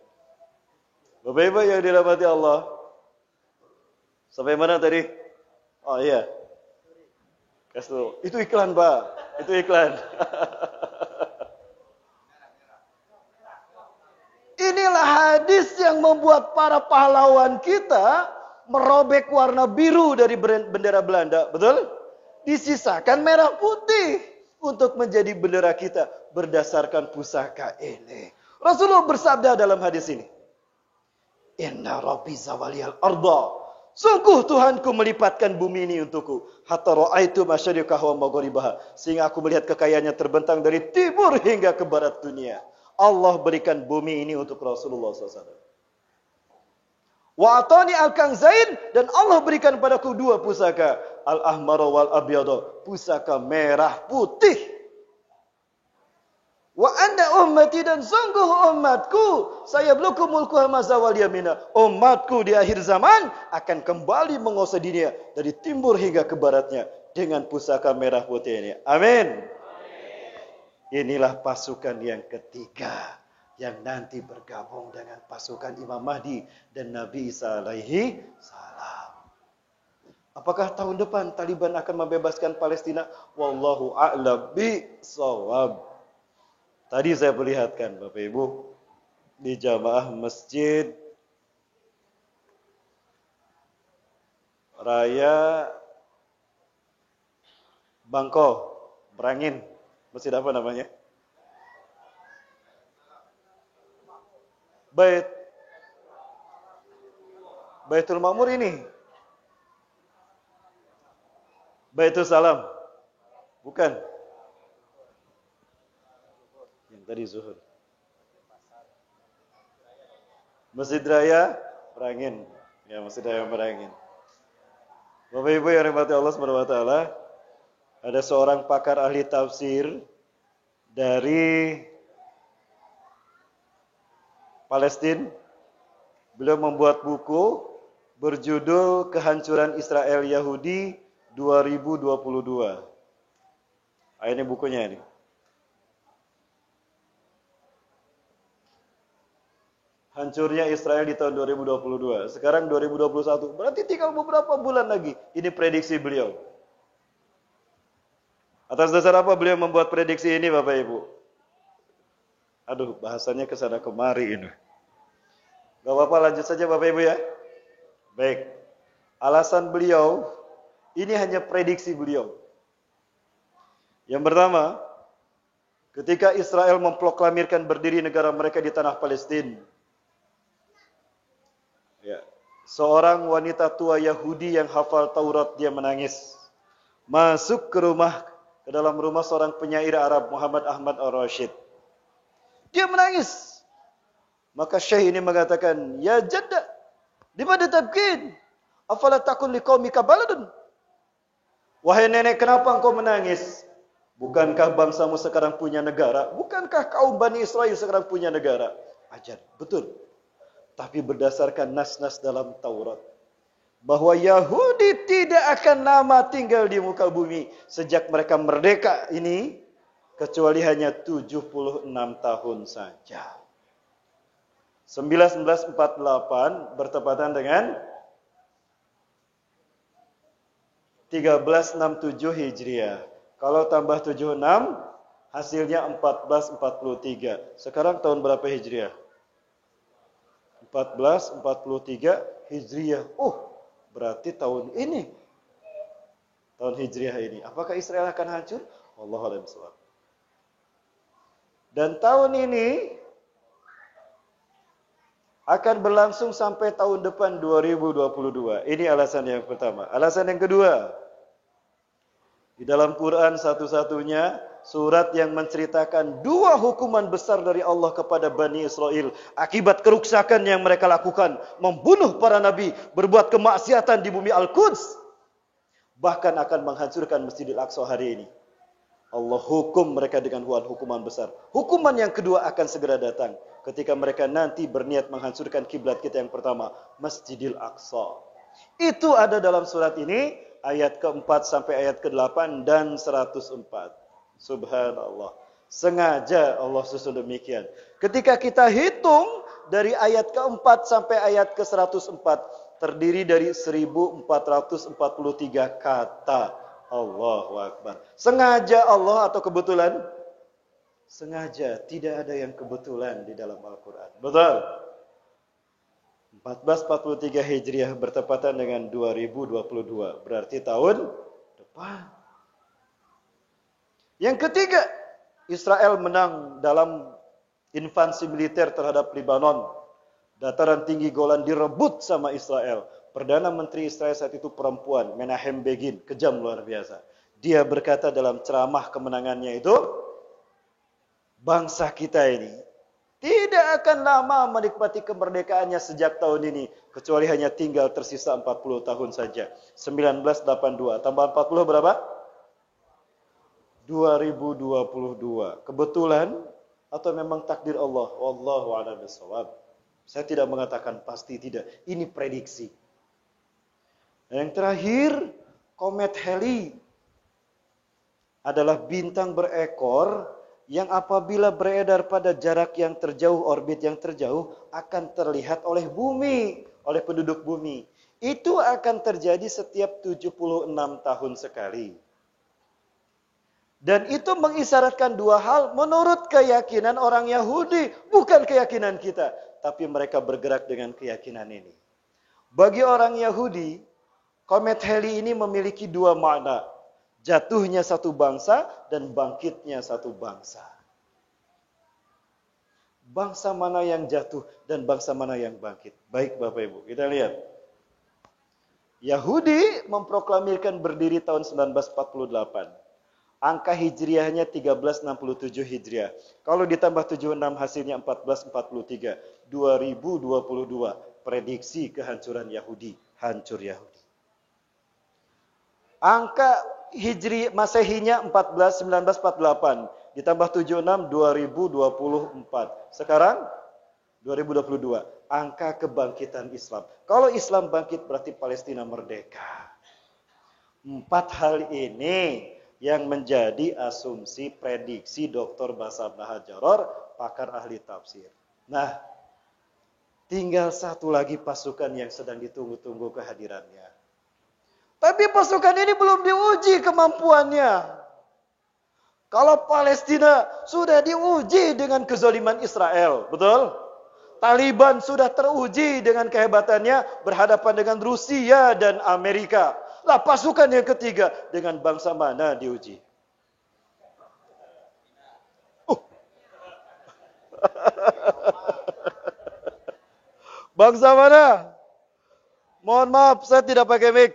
Bapak Ibu yang dirahmati Allah. Sampai mana tadi? Oh iya. Kasih. Itu iklan Pak. Itu iklan. Inilah hadis yang membuat para pahlawan kita merobek warna biru dari bendera Belanda. Betul? Disisakan merah putih untuk menjadi bendera kita berdasarkan pusaka ini. Rasulullah bersabda dalam hadis ini. Inna rabbi zawaliyal arda. Sungguh Tuhanku melipatkan bumi ini untukku. Hatta ra'aitu masyariqaha wa maghribaha. Sehingga aku melihat kekayaannya terbentang dari timur hingga ke barat dunia. Allah berikan bumi ini untuk Rasulullah SAW. Wa atani al-kanzain, dan Allah berikan padaku 2 pusaka. Al-ahmar wal abyad, pusaka merah putih. Wa anda ummati, dan sungguh umatku, saya bluku mulku hamaza wal yamina. Umatku di akhir zaman akan kembali menguasai dunia dari timur hingga ke baratnya dengan pusaka merah putih ini. Amin. Inilah pasukan yang ketiga yang nanti bergabung dengan pasukan Imam Mahdi dan Nabi Isa alaihi salam. Apakah tahun depan Taliban akan membebaskan Palestina? Wallahu a'lam bishawab. Tadi saya perlihatkan Bapak Ibu di jamaah Masjid Raya Bangko, Berangin. Masjid apa namanya? Baitul Ma'mur ini. Baitul Salam. Bukan. Yang tadi zuhur. Masjid Raya Merangin. Ya, Masjid Raya Merangin. Bapak Ibu yang dirahmati Allah Subhanahu wa taala, ada seorang pakar ahli tafsir dari Palestina. Beliau membuat buku berjudul Kehancuran Israel Yahudi 2022. Ini bukunya ini. Hancurnya Israel di tahun 2022. Sekarang 2021. Berarti tinggal beberapa bulan lagi. Ini prediksi beliau. Atas dasar apa beliau membuat prediksi ini Bapak Ibu? Aduh, bahasanya kesana kemari ini. Gak apa-apa, lanjut saja Bapak Ibu ya. Baik. Alasan beliau, ini hanya prediksi beliau. Yang pertama, ketika Israel memproklamirkan berdiri negara mereka di tanah Palestina, ya, seorang wanita tua Yahudi yang hafal Taurat, dia menangis. Masuk ke dalam rumah seorang penyair Arab, Muhammad Ahmad Ar-Rashid. Dia menangis. Maka Syekh ini mengatakan, "Ya jadda, limadha tabkin? Afala takun liqaumika baladun?" Wahai nenek, kenapa engkau menangis? Bukankah bangsamu sekarang punya negara? Bukankah kaum Bani Israel sekarang punya negara? Ajar, betul. Tapi berdasarkan nas-nas dalam Taurat, bahwa Yahudi tidak akan lama tinggal di muka bumi sejak mereka merdeka ini, kecuali hanya 76 tahun saja. 1948 bertepatan dengan 1367 Hijriah. Kalau tambah 76, hasilnya 1443. Sekarang tahun berapa Hijriah? 1443 Hijriah. Berarti tahun ini. Tahun Hijriah ini. Apakah Israel akan hancur? Wallahu a'lam bishawab. Dan tahun ini akan berlangsung sampai tahun depan 2022. Ini alasan yang pertama. Alasan yang kedua, di dalam Quran satu-satunya surat yang menceritakan dua hukuman besar dari Allah kepada Bani Israel akibat keruksakan yang mereka lakukan, membunuh para nabi, berbuat kemaksiatan di bumi Al-Quds, bahkan akan menghancurkan Masjidil Aqsa hari ini. Allah hukum mereka dengan hukuman besar. Hukuman yang kedua akan segera datang ketika mereka nanti berniat menghancurkan kiblat kita yang pertama, Masjidil Aqsa. Itu ada dalam surat ini, ayat keempat sampai ayat ke-8 dan 104. Subhanallah. Sengaja Allah susun demikian. Ketika kita hitung dari ayat keempat sampai ayat ke-104, terdiri dari 1443 kata. Allahu Akbar. Sengaja Allah atau kebetulan? Sengaja. Tidak ada yang kebetulan di dalam Al-Quran. Betul? 1443 Hijriah bertepatan dengan 2022. Berarti tahun depan. Yang ketiga, Israel menang dalam invasi militer terhadap Lebanon. Dataran tinggi Golan direbut sama Israel. Perdana Menteri Israel saat itu perempuan, Menahem Begin, kejam luar biasa. Dia berkata dalam ceramah kemenangannya itu, bangsa kita ini tidak akan lama menikmati kemerdekaannya sejak tahun ini, kecuali hanya tinggal tersisa 40 tahun saja. 1982, tambah 40 berapa? 2022. Kebetulan Atau memang takdir Allah? Wallahu a'lam bishawab. Saya tidak mengatakan pasti tidak. Ini prediksi. Yang terakhir, komet Halley adalah bintang berekor yang apabila beredar pada jarak yang terjauh, orbit yang terjauh, akan terlihat oleh bumi, oleh penduduk bumi. Itu akan terjadi setiap 76 tahun sekali. Dan itu mengisyaratkan dua hal menurut keyakinan orang Yahudi, bukan keyakinan kita. Tapi mereka bergerak dengan keyakinan ini. Bagi orang Yahudi, komet Halley ini memiliki dua makna. Jatuhnya satu bangsa dan bangkitnya satu bangsa. Bangsa mana yang jatuh dan bangsa mana yang bangkit? Baik Bapak Ibu, kita lihat. Yahudi memproklamirkan berdiri tahun 1948. Angka hijriahnya 1367 hijriah. Kalau ditambah 76 hasilnya 1443. 2022. Prediksi kehancuran Yahudi. Hancur Yahudi. Angka hijri masehinya 1948. Ditambah 76 2024. Sekarang 2022. Angka kebangkitan Islam. Kalau Islam bangkit berarti Palestina merdeka. 4 hal ini yang menjadi asumsi prediksi Dr. Basam Nahajaror, pakar ahli tafsir. Nah, tinggal satu lagi pasukan yang sedang ditunggu-tunggu kehadirannya. Tapi pasukan ini belum diuji kemampuannya. Kalau Palestina sudah diuji dengan kezaliman Israel, betul? Taliban sudah teruji dengan kehebatannya berhadapan dengan Rusia dan Amerika. Lah pasukan yang ketiga dengan bangsa mana diuji? Bangsa mana? Mohon maaf, saya tidak pakai mic.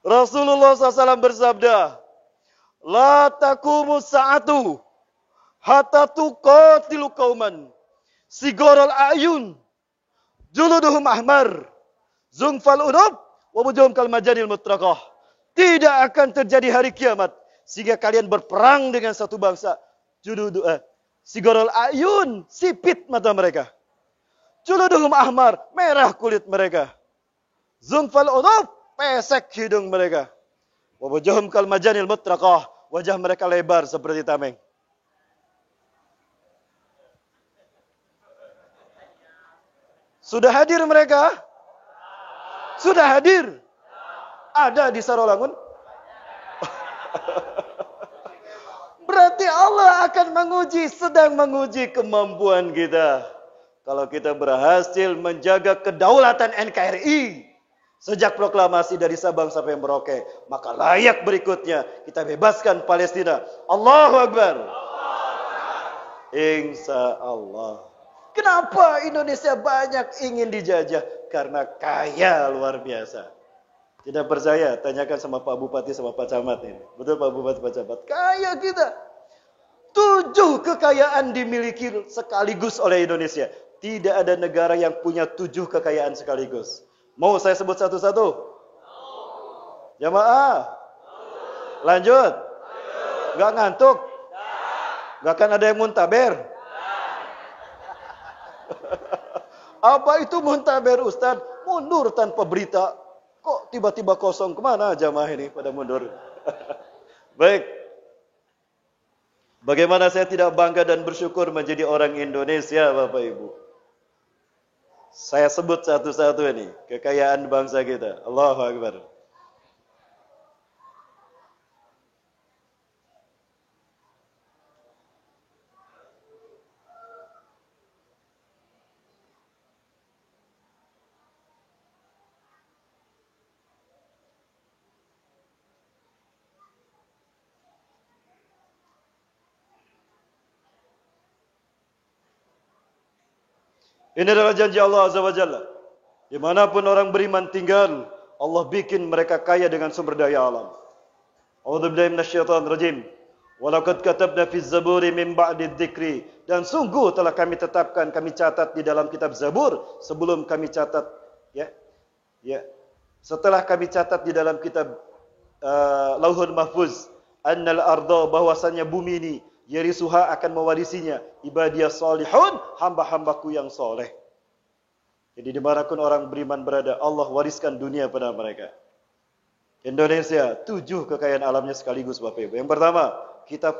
Rasulullah SAW bersabda, La taqumu sa'atu hatta tuqatilu qauman sigorul ayun juluduhum ahmar zungfal unub wa wujuhum kal majanil mutraqah. Tidak akan terjadi hari kiamat sehingga kalian berperang dengan satu bangsa. Sigorul ayun, sipit mata mereka. Juluduhum ahmar, merah kulit mereka. Zungfal unub, pesek hidung mereka. Wa wujuhum kal majanil mutraqah, wajah mereka lebar seperti tameng. Sudah hadir mereka? Sudah hadir? Ada di Sarolangun? Berarti Allah akan menguji, sedang menguji kemampuan kita. Kalau kita berhasil menjaga kedaulatan NKRI sejak proklamasi dari Sabang sampai Merauke, maka layak berikutnya kita bebaskan Palestina. Allahu Akbar. Insya Allah. Kenapa Indonesia banyak ingin dijajah? Karena kaya luar biasa. Tidak percaya? Tanyakan sama Pak Bupati sama Pak Camat ini. Betul Pak Bupati Pak Camat? Kaya kita. 7 kekayaan dimiliki sekaligus oleh Indonesia. Tidak ada negara yang punya 7 kekayaan sekaligus. Mau saya sebut satu-satu? Jamaah? Lanjut? Gak ngantuk? Gak akan ada yang muntaber? Apa itu muntaber Ustaz? Mundur tanpa berita. Kok tiba-tiba kosong? Kemana jamaah ini pada mundur? Baik. Bagaimana saya tidak bangga dan bersyukur menjadi orang Indonesia, Bapak Ibu? Saya sebut satu-satu ini. Kekayaan bangsa kita. Allahu Akbar. Ini adalah janji Allah Azza wa Jalla. Dimanapun orang beriman tinggal, Allah bikin mereka kaya dengan sumber daya alam. A'udzubillahi minasyaitonir rajim. Walaqad katabna fiz zaburi min ba'di dzikri. Dan sungguh telah kami tetapkan, kami catat di dalam kitab Zabur sebelum kami catat setelah kami catat di dalam kitab Lauhul Mahfuz annal arda, bahwasanya bumi ini Yarisuha akan mewarisinya. Ibadiyah solihun, hamba-hambaku yang soleh. Jadi dimanapun orang beriman berada, Allah wariskan dunia pada mereka. Indonesia, 7 kekayaan alamnya sekaligus Bapak Ibu. Yang pertama, kita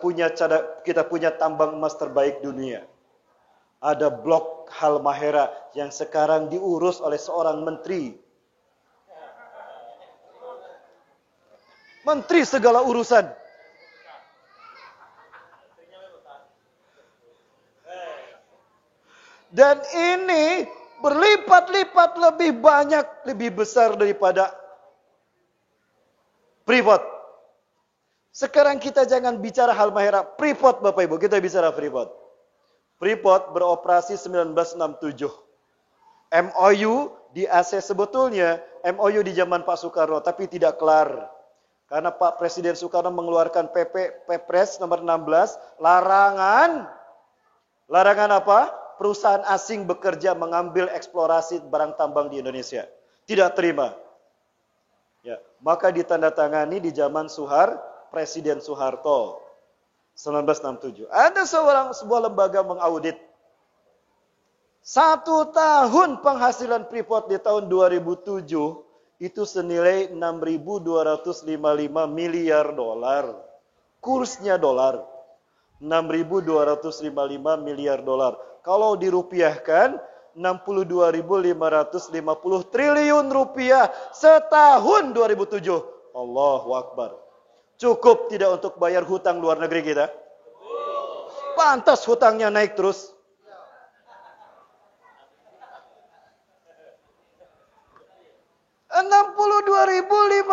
punya tambang emas terbaik dunia. Ada blok Halmahera yang sekarang diurus oleh seorang menteri. Menteri segala urusan. Dan ini berlipat-lipat lebih banyak, lebih besar daripada Freeport. Sekarang kita jangan bicara Halmahera, Freeport Bapak Ibu, kita bicara Freeport. Freeport beroperasi 1967. MOU di AC sebetulnya, MOU di zaman Pak Soekarno, tapi tidak kelar. Karena Pak Presiden Soekarno mengeluarkan Perpres nomor 16, larangan apa? Perusahaan asing bekerja mengambil eksplorasi barang tambang di Indonesia. Tidak terima. Ya, maka ditandatangani di zaman Presiden Soeharto 1967. Ada sebuah lembaga mengaudit 1 tahun penghasilan Freeport di tahun 2007 itu senilai 6.255 miliar dolar. Kursnya dolar. 6.255 miliar dolar. Kalau dirupiahkan 62.550 triliun rupiah setahun 2007. Allahu Akbar. Cukup tidak untuk bayar hutang luar negeri kita? Pantas hutangnya naik terus. $62.550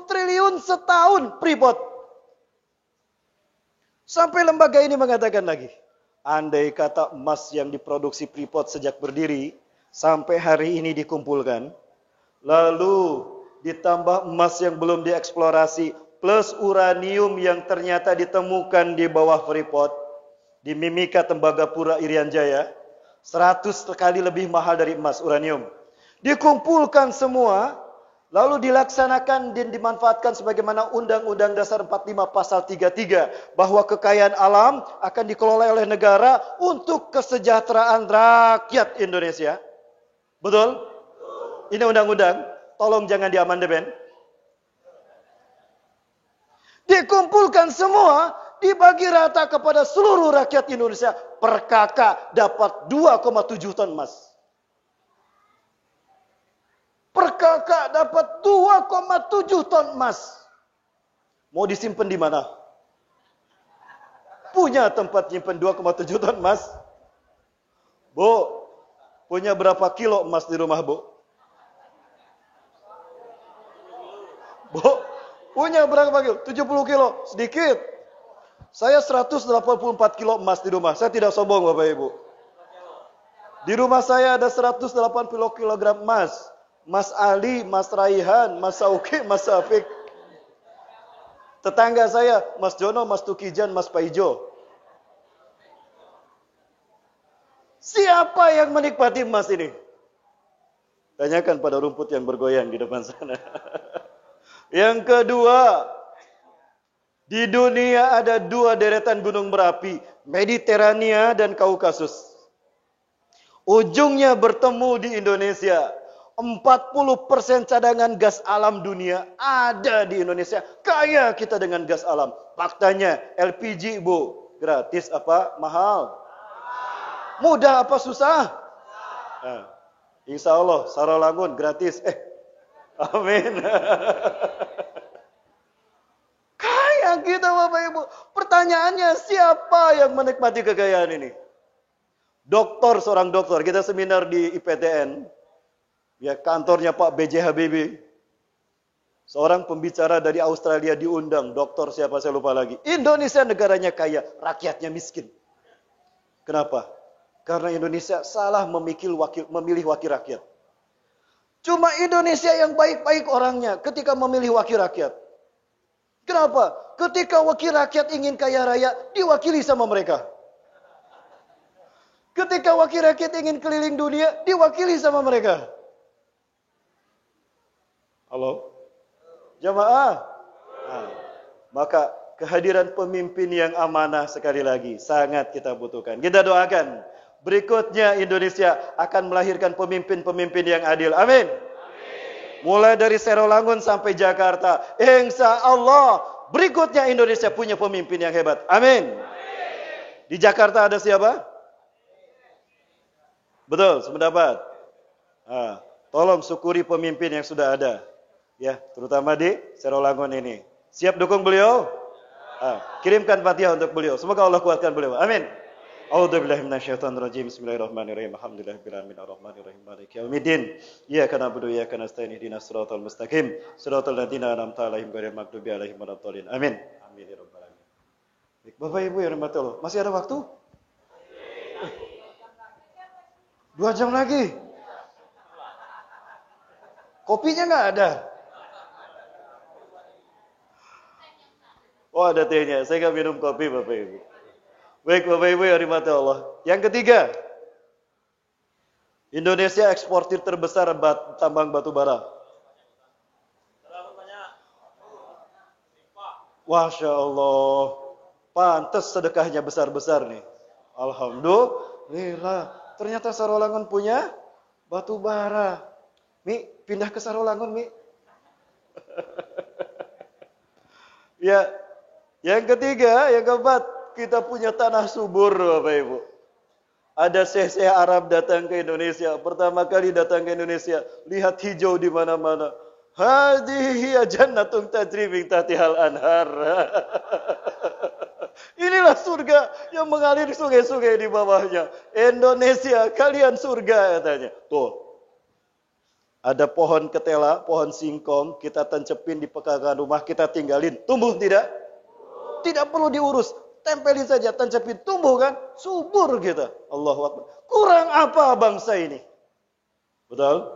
triliun setahun Freeport. Sampai lembaga ini mengatakan lagi, andai kata emas yang diproduksi Freeport sejak berdiri sampai hari ini dikumpulkan, lalu ditambah emas yang belum dieksplorasi plus uranium yang ternyata ditemukan di bawah Freeport di Mimika Tembagapura Irian Jaya, 100 kali lebih mahal dari emas uranium. Dikumpulkan semua, lalu dilaksanakan dan dimanfaatkan sebagaimana Undang-Undang Dasar 45 Pasal 33 bahwa kekayaan alam akan dikelola oleh negara untuk kesejahteraan rakyat Indonesia. Betul? Ini undang-undang, tolong jangan diamandemen. Dikumpulkan semua, dibagi rata kepada seluruh rakyat Indonesia. Per kakak dapat 2,7 ton emas. Per kakak dapat 2,7 ton emas. Mau disimpan di mana? Punya tempat nyimpan 2,7 ton emas? Bu, punya berapa kilo emas di rumah, Bu? Bu, punya berapa kilo? 70 kilo, sedikit. Saya 184 kilo emas di rumah. Saya tidak sombong Bapak Ibu. Di rumah saya ada 180 kilogram emas. Mas Ali, Mas Raihan, Mas Sauki, Mas Safik. Tetangga saya, Mas Jono, Mas Tukijan, Mas Paijo. Siapa yang menikmati emas ini? Tanyakan pada rumput yang bergoyang di depan sana. Yang kedua, di dunia ada 2 deretan gunung berapi, Mediterania dan Kaukasus. Ujungnya bertemu di Indonesia. 40% cadangan gas alam dunia ada di Indonesia. Kaya kita dengan gas alam. Faktanya LPG Bu, gratis apa mahal? Mudah apa susah? Nah, insya Allah Saralangun gratis. Amin. Kaya kita Bapak Ibu. Pertanyaannya siapa yang menikmati kekayaan ini? Seorang dokter. Kita seminar di IPTN. Ya, kantornya Pak B.J. Habibie. Seorang pembicara dari Australia diundang. Dokter siapa saya lupa lagi. Indonesia negaranya kaya, rakyatnya miskin. Kenapa? Karena Indonesia salah memilih wakil rakyat. Cuma Indonesia yang baik-baik orangnya ketika memilih wakil rakyat. Kenapa? Ketika wakil rakyat ingin kaya raya, diwakili sama mereka. Ketika wakil rakyat ingin keliling dunia, diwakili sama mereka. Halo? Jamaah? Nah, maka kehadiran pemimpin yang amanah sekali lagi. Sangat kita butuhkan. Kita doakan. Berikutnya Indonesia akan melahirkan pemimpin-pemimpin yang adil. Amin. Mulai dari Serolangun sampai Jakarta. Insya Allah berikutnya Indonesia punya pemimpin yang hebat. Amin. Di Jakarta ada siapa? Betul, sependapat. Tolong syukuri pemimpin yang sudah ada. Ya, terutama di Serolangun ini. Siap dukung beliau? Kirimkan Fatihah untuk beliau. Semoga Allah kuatkan beliau. Amin. A'udzubillahi minasyaitonirrajim. Bismillahirrahmanirrahim. Alhamdulillahirabbil alamin arrahmanirrahim maliki yaumiddin. Iyyaka na'budu wa iyyaka nasta'in ihdinas siratal mustaqim. Siratal ladzina an'amta 'alaihim ghairil maghdubi 'alaihim waladdallin. Amin. Amin ya rabbal alamin. Baik, Bapak Ibu yang dirahmati Allah, masih ada waktu? 2 jam lagi. Kopinya nggak ada. Oh, ada tehnya. Saya nggak minum kopi, Bapak Ibu. Baik, Bapak Ibu yang dirahmati Allah. Yang ketiga, Indonesia eksportir terbesar tambang batu bara. Masya Allah. Pantes sedekahnya besar-besar nih. Alhamdulillah. Ternyata Sarolangun punya batu bara. Mi, pindah ke Sarolangun, Mi. Ya, yang ketiga, yang keempat, kita punya tanah subur, Bapak Ibu. Ada syekh-syekh Arab datang ke Indonesia. Pertama kali datang ke Indonesia, lihat hijau di mana-mana. Hadhihi jannatun tajri min tahtihal anhar. Inilah surga yang mengalir sungai-sungai di bawahnya. Indonesia, kalian surga katanya. Tuh. Ada pohon ketela, pohon singkong, kita tancepin di pekarangan rumah, kita tinggalin. Tumbuh tidak? Tidak perlu diurus. Tempelin saja, tancepin. Tumbuh kan? Subur kita. Allahu Akbar. Kurang apa bangsa ini? Betul?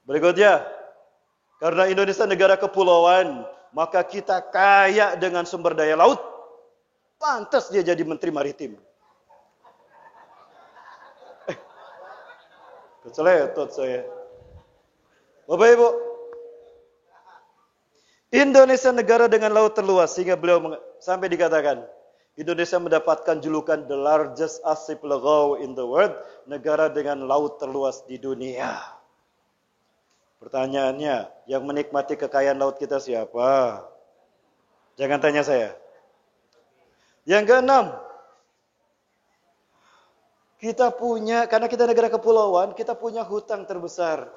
Berikutnya. Karena Indonesia negara kepulauan, maka kita kaya dengan sumber daya laut. Pantas dia jadi menteri maritim. Keceletot saya. Bapak Ibu, Indonesia negara dengan laut terluas, sehingga beliau sampai dikatakan, Indonesia mendapatkan julukan the largest archipelago in the world, negara dengan laut terluas di dunia. Pertanyaannya, yang menikmati kekayaan laut kita siapa? Jangan tanya saya. Yang keenam, kita punya, karena kita negara kepulauan, kita punya hutan terbesar.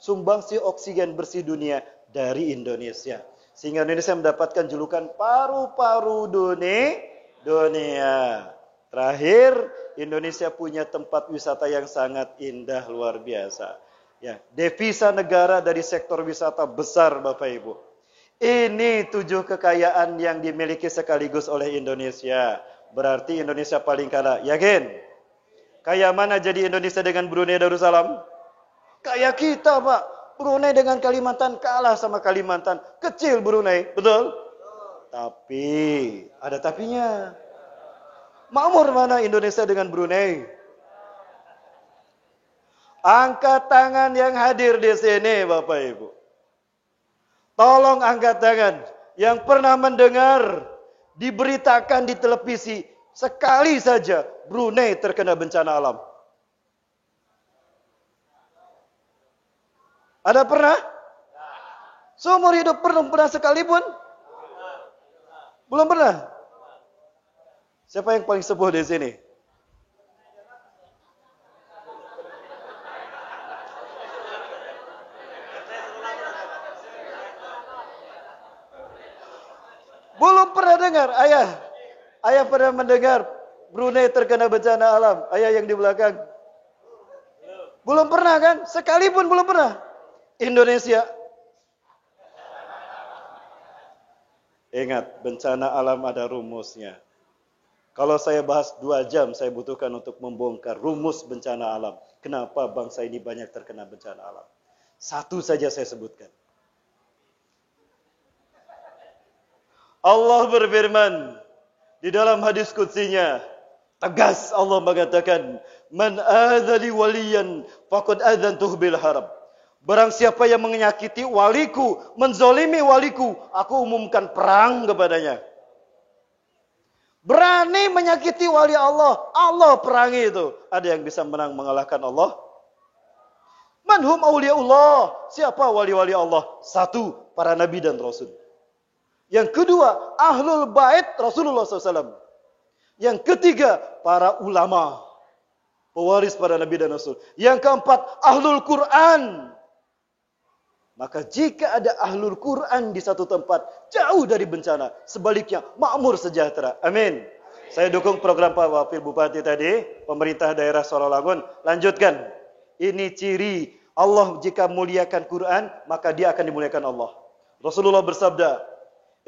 Sumbangsi oksigen bersih dunia dari Indonesia. Sehingga Indonesia mendapatkan julukan paru-paru dunia. Terakhir, Indonesia punya tempat wisata yang sangat indah, luar biasa. Ya, devisa negara dari sektor wisata besar, Bapak Ibu. Ini 7 kekayaan yang dimiliki sekaligus oleh Indonesia. Berarti Indonesia paling kaya. Yakin? Kaya mana jadi Indonesia dengan Brunei Darussalam? Kaya kita, Pak. Brunei dengan Kalimantan kalah sama Kalimantan. Kecil Brunei, betul? Tapi, ada tapinya. Makmur mana Indonesia dengan Brunei? Angkat tangan yang hadir di sini, Bapak Ibu. Tolong angkat tangan yang pernah mendengar diberitakan di televisi sekali saja Brunei terkena bencana alam. Ada pernah? Seumur hidup pernah sekalipun? Belum pernah? Siapa yang paling sepuh di sini? Belum pernah dengar, ayah. Ayah pernah mendengar Brunei terkena bencana alam. Ayah yang di belakang. Belum pernah kan? Sekalipun belum pernah. Indonesia. Ingat, bencana alam ada rumusnya. Kalau saya bahas 2 jam, saya butuhkan untuk membongkar rumus bencana alam. Kenapa bangsa ini banyak terkena bencana alam? 1 saja saya sebutkan. Allah berfirman di dalam hadis qudsinya, tegas Allah mengatakan, "Man adzali waliyan faqad adzantuhu bil harb." Barang siapa yang menyakiti waliku, menzolimi waliku, aku umumkan perang kepadanya. Berani menyakiti wali Allah, Allah perangi itu. Ada yang bisa menang mengalahkan Allah? Manhum awliyaullah. Siapa wali-wali Allah? Satu, para nabi dan rasul. Yang kedua, ahlul bait Rasulullah SAW. Yang ketiga, para ulama, pewaris para nabi dan rasul. Yang keempat, ahlul Quran. Maka jika ada ahlul Quran di satu tempat, jauh dari bencana. Sebaliknya, makmur sejahtera. Amin. Saya dukung program Pak Wakil Bupati tadi, pemerintah daerah Sarawangun. Lanjutkan. Ini ciri Allah jika muliakan Quran, maka dia akan dimuliakan Allah. Rasulullah bersabda,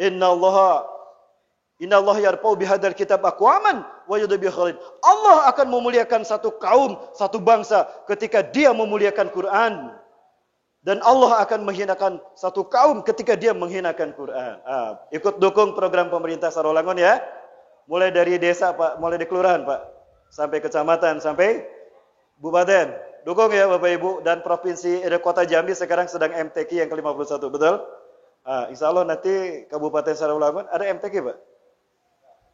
Inna Allah yarfa'u bihadzal kitab aqwaman wa yudhi bi akharin. Allah akan memuliakan satu kaum, satu bangsa ketika dia memuliakan Quran. Dan Allah akan menghinakan satu kaum ketika dia menghinakan Quran. Ikut dukung program pemerintah Sarawangun ya. Mulai dari desa Pak, mulai di kelurahan Pak, sampai kecamatan, sampai Bupaten. Dukung ya Bapak Ibu. Dan provinsi Kota Jambi sekarang sedang MTQ yang ke-51, betul? Insya Allah nanti Kabupaten Sarawangun ada MTQ Pak?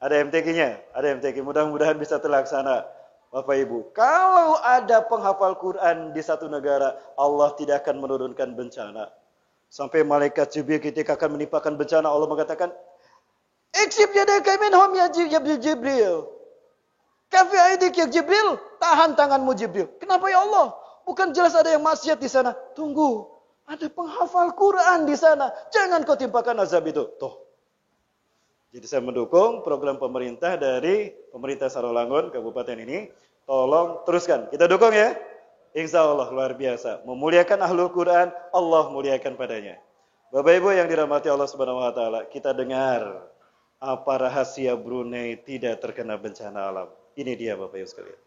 Ada MTQ-nya? Ada MTQ. Mudah-mudahan bisa terlaksana Bapak Ibu. Kalau ada penghafal Quran di satu negara, Allah tidak akan menurunkan bencana. Sampai malaikat Jibril ketika akan menimpakan bencana, Allah mengatakan, Iksib yadaka minhum ya Jibril. Kafi aidik ya Jibril, tahan tanganmu Jibril. Kenapa ya Allah? Bukan jelas ada yang maksiat di sana. Tunggu, ada penghafal Quran di sana. Jangan kau timpakan azab itu. Tuh. Jadi saya mendukung program pemerintah dari pemerintah Sarawangun Kabupaten ini. Tolong teruskan. Kita dukung ya. Insya Allah luar biasa. Memuliakan ahlul Quran, Allah muliakan padanya. Bapak Ibu yang dirahmati Allah Subhanahu Wa Taala, kita dengar apa rahasia Brunei tidak terkena bencana alam. Ini dia Bapak Ibu sekalian.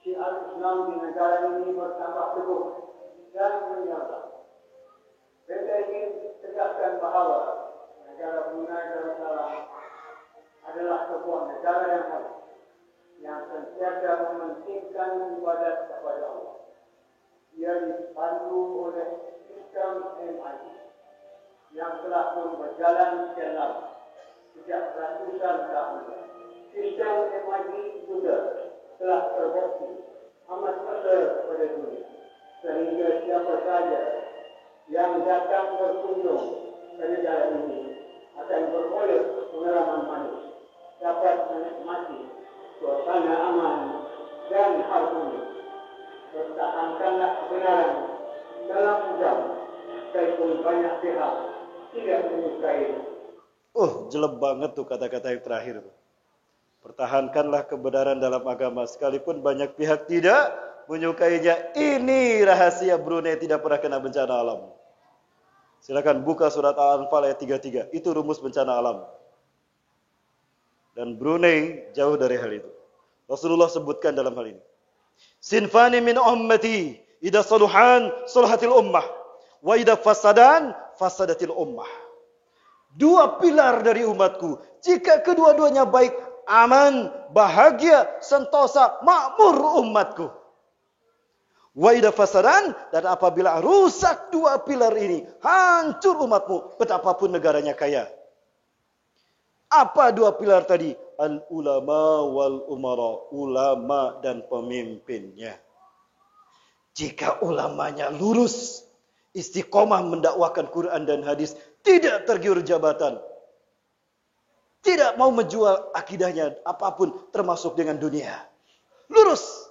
Syiar Islam di negara ini bertambah teguh dan menyala. Kita ingin tegaskan bahawa negara Brunei Darussalam adalah sebuah negara yang baik, yang sentiasa mementingkan ibadat kepada Allah. Ia dipandu oleh sistem MIT yang telah pun berjalan sekian lama, sejak ratusan tahun. Sistem MIT juga telah terbukti amat besar pada dunia, sehingga siapa saja yang datang berkunjung ke negara ini akan beroleh pengalaman manis, dapat menikmati suasana aman dan harmoni. Pertahankanlah kebenaran dalam agama, meskipun banyak pihak tidak menyukai. Jelek banget tuh kata-kata yang terakhir tuh. Pertahankanlah kebenaran dalam agama sekalipun banyak pihak tidak menyukainya. Ini rahasia Brunei tidak pernah kena bencana alam. Silakan buka surat Al-Anfal ayat 33. Itu rumus bencana alam. Dan Brunei jauh dari hal itu. Rasulullah sebutkan dalam hal ini. Sinfani min ummati idza saluhan salahatil ummah wa idza fasadan fasadatil ummah. Dua pilar dari umatku, jika kedua-duanya baik, aman, bahagia, sentosa, makmur umatku. Wa idza fasadan, dan apabila rusak dua pilar ini, hancur umatmu, betapapun negaranya kaya. Apa dua pilar tadi? Al-ulama wal umara, ulama dan pemimpinnya. Jika ulamanya lurus, istiqomah mendakwakan Quran dan hadis, tidak tergiur jabatan, tidak mau menjual akidahnya apapun termasuk dengan dunia. Lurus,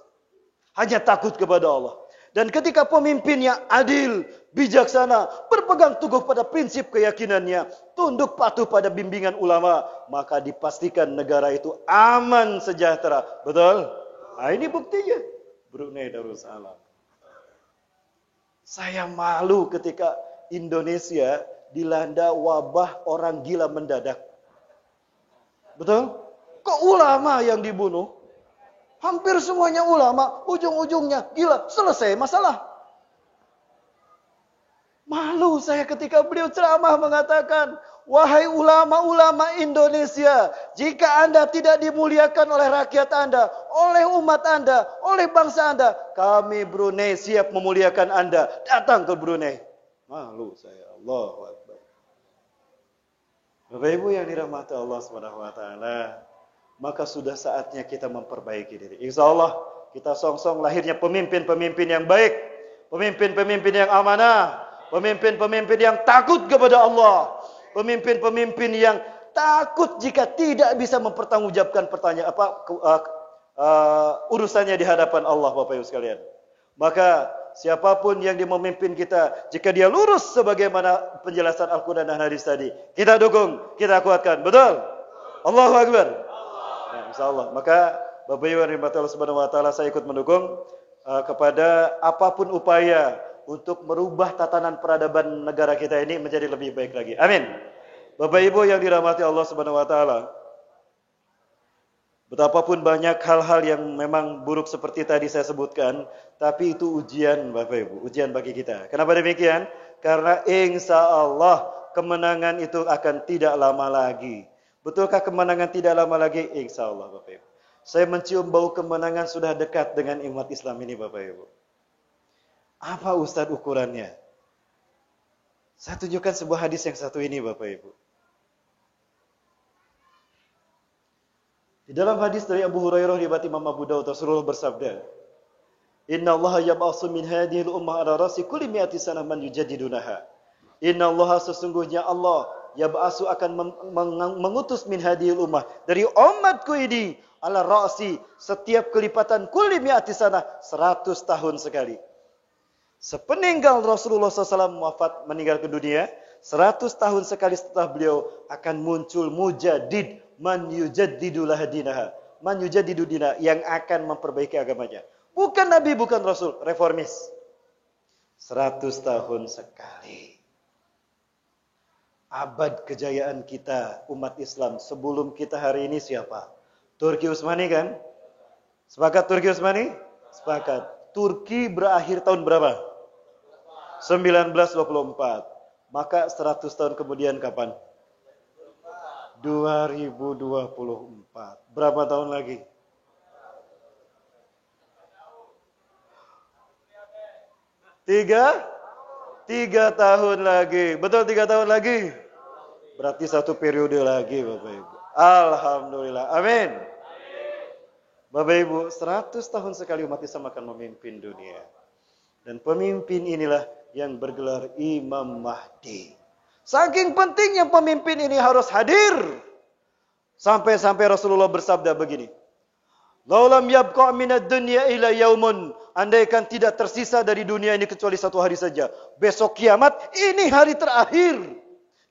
hanya takut kepada Allah. Dan ketika pemimpinnya adil, bijaksana, berpegang teguh pada prinsip keyakinannya, tunduk patuh pada bimbingan ulama, maka dipastikan negara itu aman sejahtera. Betul? Nah, ini buktinya. Brunei Darussalam. Saya malu ketika Indonesia dilanda wabah orang gila mendadak. Betul? Kok ulama yang dibunuh? Hampir semuanya ulama, ujung-ujungnya gila, selesai masalah. Malu saya ketika beliau ceramah mengatakan, wahai ulama-ulama Indonesia, jika Anda tidak dimuliakan oleh rakyat Anda, oleh umat Anda, oleh bangsa Anda, kami Brunei siap memuliakan Anda. Datang ke Brunei. Malu saya, Allahu Akbar. Bapak Ibu yang dirahmati Allah Subhanahu wa taala, maka sudah saatnya kita memperbaiki diri. Insya Allah kita song-song lahirnya pemimpin-pemimpin yang baik, pemimpin-pemimpin yang amanah, pemimpin-pemimpin yang takut kepada Allah, pemimpin-pemimpin yang takut jika tidak bisa mempertanggungjawabkan urusannya di hadapan Allah, Bapak Ibu sekalian. Maka siapapun yang memimpin kita, jika dia lurus sebagaimana penjelasan Al-Quran dan hadis tadi, kita dukung, kita kuatkan. Betul? Allahu Akbar. Nah, insyaallah. Maka Bapak Ibu yang dirahmati Allah Subhanahu wa taala, saya ikut mendukung kepada apapun upaya untuk merubah tatanan peradaban negara kita ini menjadi lebih baik lagi. Amin. Bapak Ibu yang dirahmati Allah Subhanahu wa taala, betapapun banyak hal-hal yang memang buruk seperti tadi saya sebutkan, tapi itu ujian Bapak Ibu, ujian bagi kita. Kenapa demikian? Karena insya Allah kemenangan itu akan tidak lama lagi. Betulkah kemenangan tidak lama lagi? Insya Allah Bapak Ibu. Saya mencium bau kemenangan sudah dekat dengan umat Islam ini Bapak Ibu. Apa Ustadz ukurannya? Saya tunjukkan sebuah hadis yang satu ini Bapak Ibu. Di dalam hadis dari Abu Hurairah riwayat Imam Abu Dawud, Rasulullah bersabda, Inna Allah yab'asu min hadhil ummah ala rasi kulli mi'ati sanah man yujadidunaha. Inna Allah sesungguhnya Allah yab'asu akan mengutus min hadhil ummah dari umatku ini ala rasi setiap kelipatan kulli mi'ati sanah 100 tahun sekali. Sepeninggal Rasulullah SAW wafat meninggal ke dunia, 100 tahun sekali setelah beliau akan muncul mujadid man yujaddidullah dinaha, man yujaddidu dinaha, yang akan memperbaiki agamanya. Bukan nabi, bukan rasul, reformis. 100 tahun sekali. Abad kejayaan kita umat Islam sebelum kita hari ini siapa? Turki Utsmani kan? Sepakat Turki Utsmani? Sepakat. Turki berakhir tahun berapa? 1924. Maka 100 tahun kemudian kapan? 2024. Berapa tahun lagi? Tiga tahun lagi. Betul, 3 tahun lagi. Berarti 1 periode lagi Bapak Ibu. Alhamdulillah. Amin. Bapak Ibu, 100 tahun sekali umat Islam akan memimpin dunia. Dan pemimpin inilah yang bergelar Imam Mahdi. Saking pentingnya pemimpin ini harus hadir. Sampai-sampai Rasulullah bersabda begini. Laulam yabqa' minad dunya ila yaumun. Andaikan tidak tersisa dari dunia ini kecuali 1 hari saja. Besok kiamat, ini hari terakhir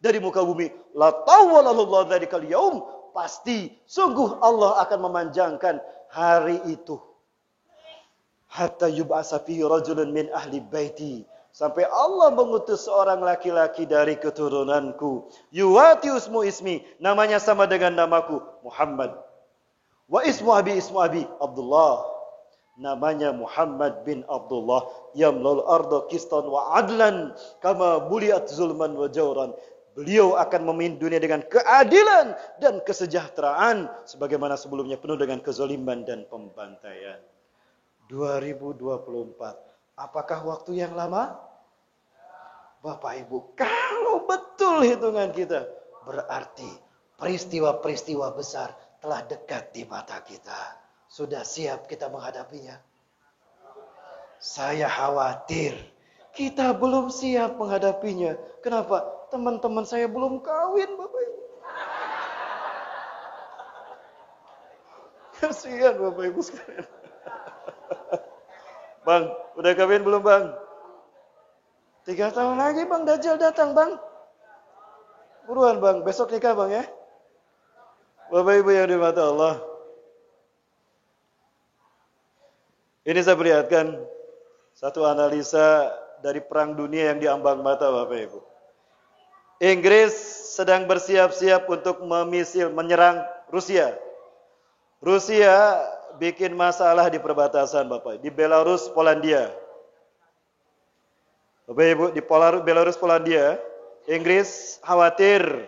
dari muka bumi. La tawwalallahu dzalikal yaum. Pasti, sungguh Allah akan memanjangkan hari itu. Hatta yub'asa fihi rajulun min ahli baiti. Sampai Allah mengutus seorang laki-laki dari keturunanku. Yuwati usmu ismi. Namanya sama dengan namaku. Muhammad. Wa ismu abi Abdullah. Namanya Muhammad bin Abdullah. Yamlul arda qistan wa adlan. Kama buliat zulman wa jawran. Beliau akan memimpin dunia dengan keadilan dan kesejahteraan. Sebagaimana sebelumnya penuh dengan kezaliman dan pembantaian. 2024. Apakah waktu yang lama? Bapak Ibu, kalau betul hitungan kita, berarti peristiwa-peristiwa besar telah dekat di mata kita. Sudah siap kita menghadapinya? Saya khawatir kita belum siap menghadapinya. Kenapa? Teman-teman saya belum kawin, Bapak Ibu. Kasihan Bapak Ibu sekalian. Bang, udah kawin belum Bang? 3 tahun lagi Bang, Dajjal datang Bang. Buruan Bang, besok nikah Bang ya. Bapak Ibu yang dirahmati Allah. Ini saya perlihatkan satu analisa dari perang dunia yang diambang mata Bapak Ibu. Inggris sedang bersiap-siap untuk menyerang Rusia. Rusia bikin masalah di perbatasan Bapak, di Belarus, Polandia. Bapak Ibu, di Belarus, Polandia, Inggris khawatir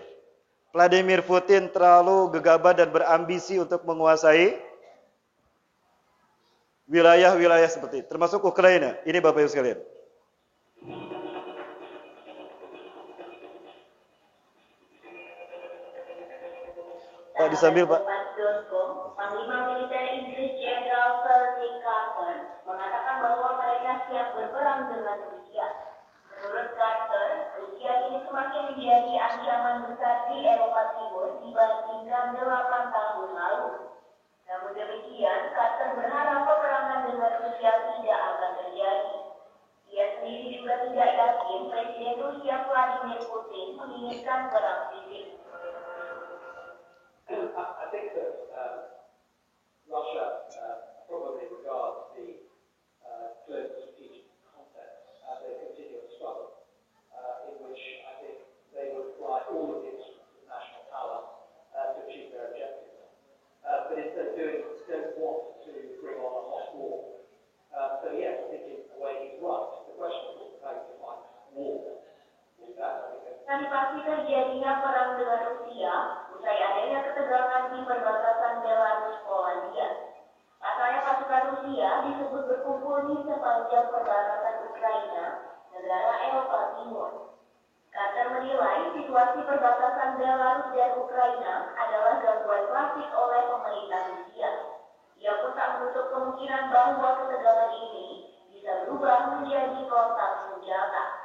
Vladimir Putin terlalu gegabah dan berambisi untuk menguasai wilayah-wilayah seperti termasuk Ukraina. Ini Bapak Ibu sekalian. Pak disambil Pak. Panglima Militer Inggris Jenderal Sir Nick Carter mengatakan bahwa mereka siap berperang dengan Rusia. Menurut Carter, Rusia ini semakin menjadi ancaman besar di Eropa Timur dibandingkan 8 tahun lalu. Namun demikian, Carter berharap peperangan dengan Rusia tidak akan terjadi. Ia sendiri juga tidak yakin Presiden Rusia Vladimir Putin menginginkan perang fisik. I think that Russia probably regards the global strategic context as a continuous struggle in which I think they would apply all of the instruments of national power to achieve their objectives. But instead of doing it, don't want to bring on a hot war. So yes, I think in a way he's right. The question is how you define war. Is that, I think, Dan pasti terjadinya perang dengan Rusia usai adanya ketegangan di perbatasan Belarus Polandia. Pasalnya pasukan Rusia disebut berkumpul di sepanjang perbatasan Ukraina, negara Eropa Timur. Carter menilai situasi perbatasan Belarus dan Ukraina adalah gangguan klasik oleh pemerintah Rusia. Ia pun tak menutup kemungkinan bahwa ketegangan ini bisa berubah menjadi kontak senjata.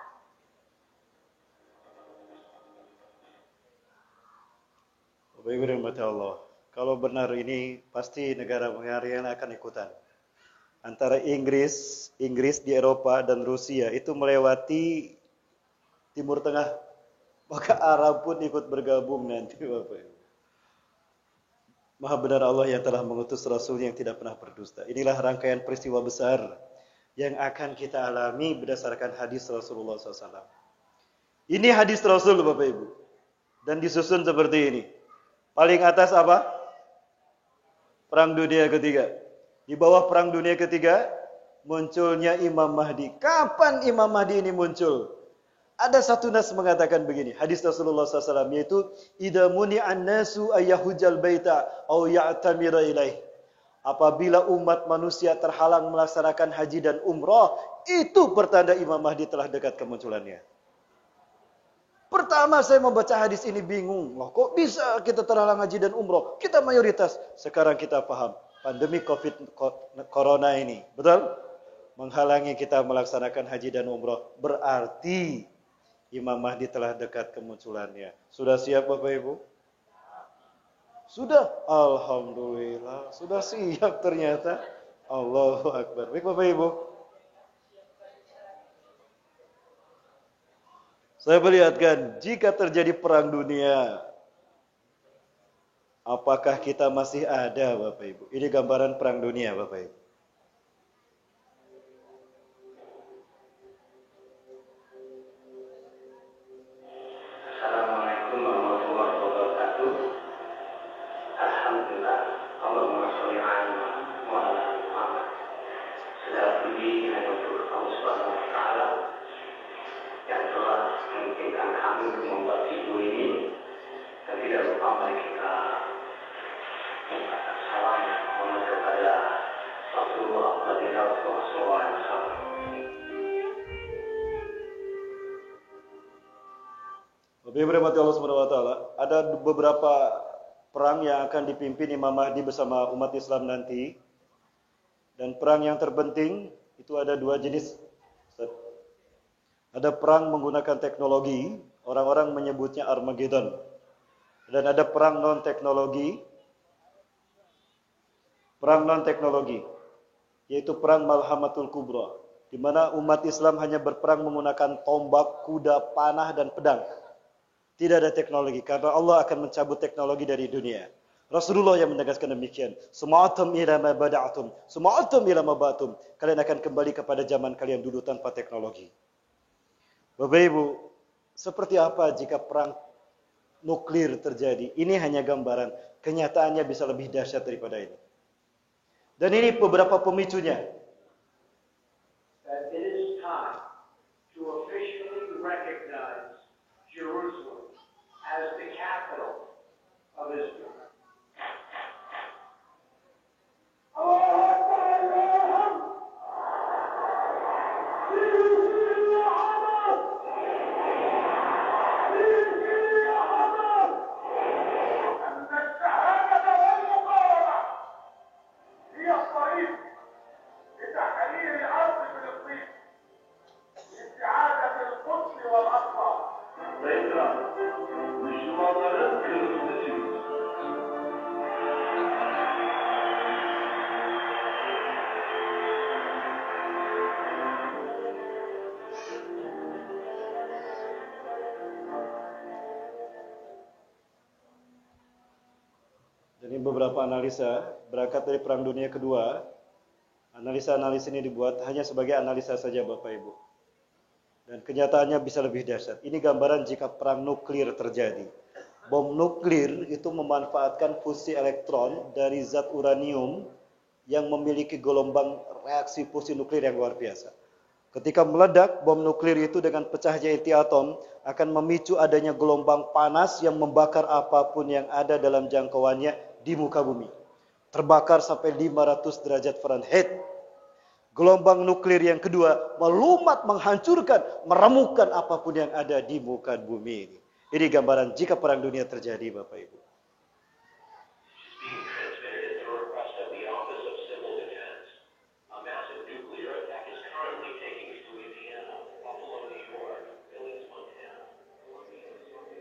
Bapak Ibu rahmati Allah, kalau benar ini pasti negara pengaruhan akan ikutan. Antara Inggris di Eropa dan Rusia itu melewati Timur Tengah, maka Arab pun ikut bergabung nanti Bapak Ibu. Maha benar Allah yang telah mengutus Rasul yang tidak pernah berdusta. Inilah rangkaian peristiwa besar yang akan kita alami berdasarkan hadis Rasulullah SAW. Ini hadis Rasul Bapak Ibu, dan disusun seperti ini. Paling atas apa? Perang Dunia Ketiga. Di bawah Perang Dunia Ketiga munculnya Imam Mahdi. Kapan Imam Mahdi ini muncul? Ada satu nas mengatakan begini, hadis Rasulullah SAW, yaitu idza muni'an nasu ayyahujal baita aw ya'tamira ilaih. Apabila umat manusia terhalang melaksanakan haji dan umrah, itu pertanda Imam Mahdi telah dekat kemunculannya. Pertama saya membaca hadis ini bingung. Loh, kok bisa kita terhalang haji dan umroh? Kita mayoritas. Sekarang kita paham. Pandemi Corona ini. Betul? Menghalangi kita melaksanakan haji dan umroh. Berarti Imam Mahdi telah dekat kemunculannya. Sudah siap Bapak Ibu? Sudah? Alhamdulillah. Sudah siap ternyata. Allahu Akbar. Baik Bapak Ibu. Saya melihatkan, jika terjadi perang dunia, apakah kita masih ada Bapak Ibu? Ini gambaran perang dunia Bapak Ibu. Assalamualaikum warahmatullahi wabarakatuh. Alhamdulillah, Allahumma sholli ala Muhammad. Segala puji hanya untuk Allah Subhanahu wa taala yang telah memungkinkan kami untuk membuat video ini, dan tidak lupa mari kita mengucapkan salam hormat kepada Rasulullah sallallahu alaihi wasallam. Bapak Ibu rahmati Allah Subhanahu wa taala, ada beberapa perang yang akan dipimpin Imam Mahdi bersama umat Islam nanti. Dan perang yang terpenting itu ada dua jenis. Ada perang menggunakan teknologi, orang-orang menyebutnya Armageddon. Dan ada perang non-teknologi. Perang non-teknologi, yaitu perang Malhamatul Kubra, di mana umat Islam hanya berperang menggunakan tombak, kuda, panah, dan pedang. Tidak ada teknologi, karena Allah akan mencabut teknologi dari dunia. Rasulullah yang menegaskan demikian. Suma'atum ila ma bada'atum, suma'atum ila ma ba'atum. Kalian akan kembali kepada zaman kalian dulu tanpa teknologi. Bapak Ibu, seperti apa jika perang nuklir terjadi. Ini hanya gambaran. Kenyataannya bisa lebih dahsyat daripada ini. Dan ini beberapa pemicunya. That it is time to officially recognize Jerusalem as the capital of Israel. Müslümanların kırmızı çizgisi. Jadi beberapa analisa berangkat dari Perang Dunia Kedua. Analisa-analisa ini dibuat hanya sebagai analisa saja Bapak Ibu. Dan kenyataannya bisa lebih dahsyat. Ini gambaran jika perang nuklir terjadi. Bom nuklir itu memanfaatkan fusi elektron dari zat uranium yang memiliki gelombang reaksi fusi nuklir yang luar biasa. Ketika meledak, bom nuklir itu dengan pecahnya inti atom akan memicu adanya gelombang panas yang membakar apapun yang ada dalam jangkauannya di muka bumi. Terbakar sampai 500 derajat Fahrenheit. Gelombang nuklir yang kedua melumat, menghancurkan, meremukkan apapun yang ada di muka bumi ini. Ini gambaran jika perang dunia terjadi, Bapak Ibu. Being transmitted at the request of the Office of Civil Defense. A massive nuclear attack is currently taking place in Louisiana, Buffalo, New York, Billings, Montana, Columbia, Missouri.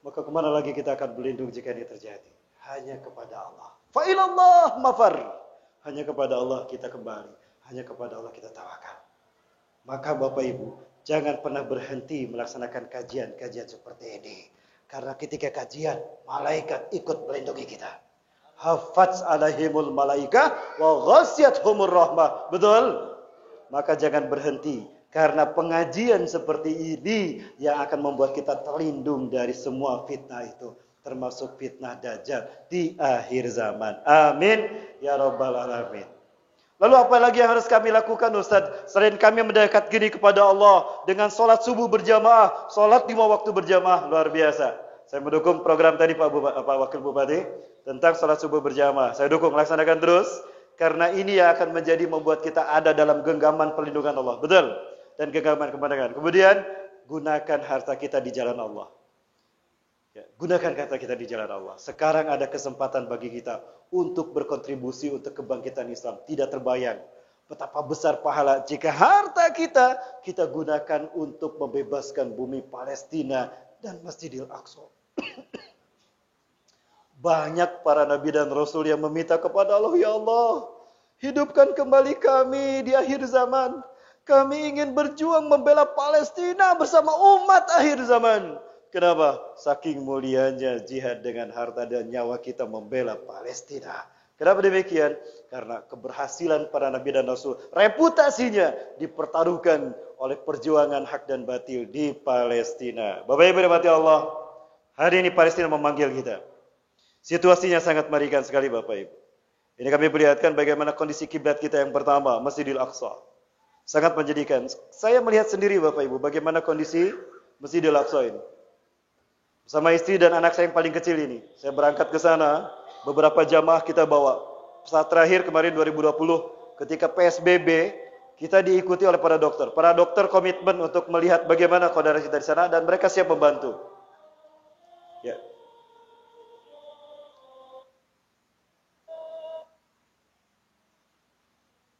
Maka kemana lagi kita akan berlindung jika ini terjadi? Hanya kepada Allah. Fa'ilallah mafar. Hanya kepada Allah kita kembali. Hanya kepada Allah kita tawakal. Maka Bapak Ibu, jangan pernah berhenti melaksanakan kajian-kajian seperti ini. Karena ketika kajian, malaikat ikut melindungi kita. Hafaz alaihimul malaika wa ghasyiyatuhumur rahmah. Betul? Maka jangan berhenti. Karena pengajian seperti ini yang akan membuat kita terlindung dari semua fitnah itu. Termasuk fitnah Dajjal di akhir zaman. Amin. Ya Rabbal Alamin. Lalu apa lagi yang harus kami lakukan Ustaz? Selain kami mendekat diri kepada Allah dengan sholat subuh berjamaah, sholat 5 waktu berjamaah, luar biasa. Saya mendukung program tadi Pak Wakil Bupati tentang sholat subuh berjamaah. Saya dukung, laksanakan terus. Karena ini yang akan menjadi membuat kita ada dalam genggaman perlindungan Allah. Betul? Dan genggaman kemenangan. Kemudian, gunakan harta kita di jalan Allah. Ya, gunakan harta kita di jalan Allah. Sekarang ada kesempatan bagi kita untuk berkontribusi untuk kebangkitan Islam. Tidak terbayang betapa besar pahala jika harta kita gunakan untuk membebaskan bumi Palestina dan Masjidil Aqsa. Banyak para nabi dan rasul yang meminta kepada Allah, ya Allah, hidupkan kembali kami di akhir zaman. Kami ingin berjuang membela Palestina bersama umat akhir zaman. Kenapa? Saking mulianya jihad dengan harta dan nyawa kita membela Palestina. Kenapa demikian? Karena keberhasilan para nabi dan rasul, reputasinya dipertaruhkan oleh perjuangan hak dan batil di Palestina. Bapak Ibu dirahmati Allah, hari ini Palestina memanggil kita. Situasinya sangat mengerikan sekali Bapak Ibu. Ini kami perlihatkan bagaimana kondisi kiblat kita yang pertama, Masjidil Aqsa. Sangat menjadikan. Saya melihat sendiri Bapak Ibu bagaimana kondisi Masjidil Aqsa ini. Bersama istri dan anak saya yang paling kecil ini. Saya berangkat ke sana, beberapa jamaah kita bawa. Saat terakhir kemarin 2020 ketika PSBB, kita diikuti oleh para dokter. Para dokter komitmen untuk melihat bagaimana kondisi kita di sana dan mereka siap membantu. Ya.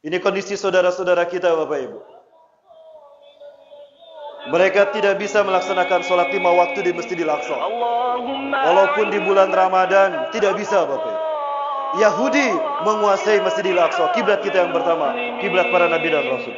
Ini kondisi saudara-saudara kita Bapak Ibu. Mereka tidak bisa melaksanakan sholat 5 waktu di Masjidil Aqsa. Walaupun di bulan Ramadan, tidak bisa Bapak Ibu. Yahudi menguasai Masjidil Aqsa. Kiblat kita yang pertama. Kiblat para Nabi dan Rasul.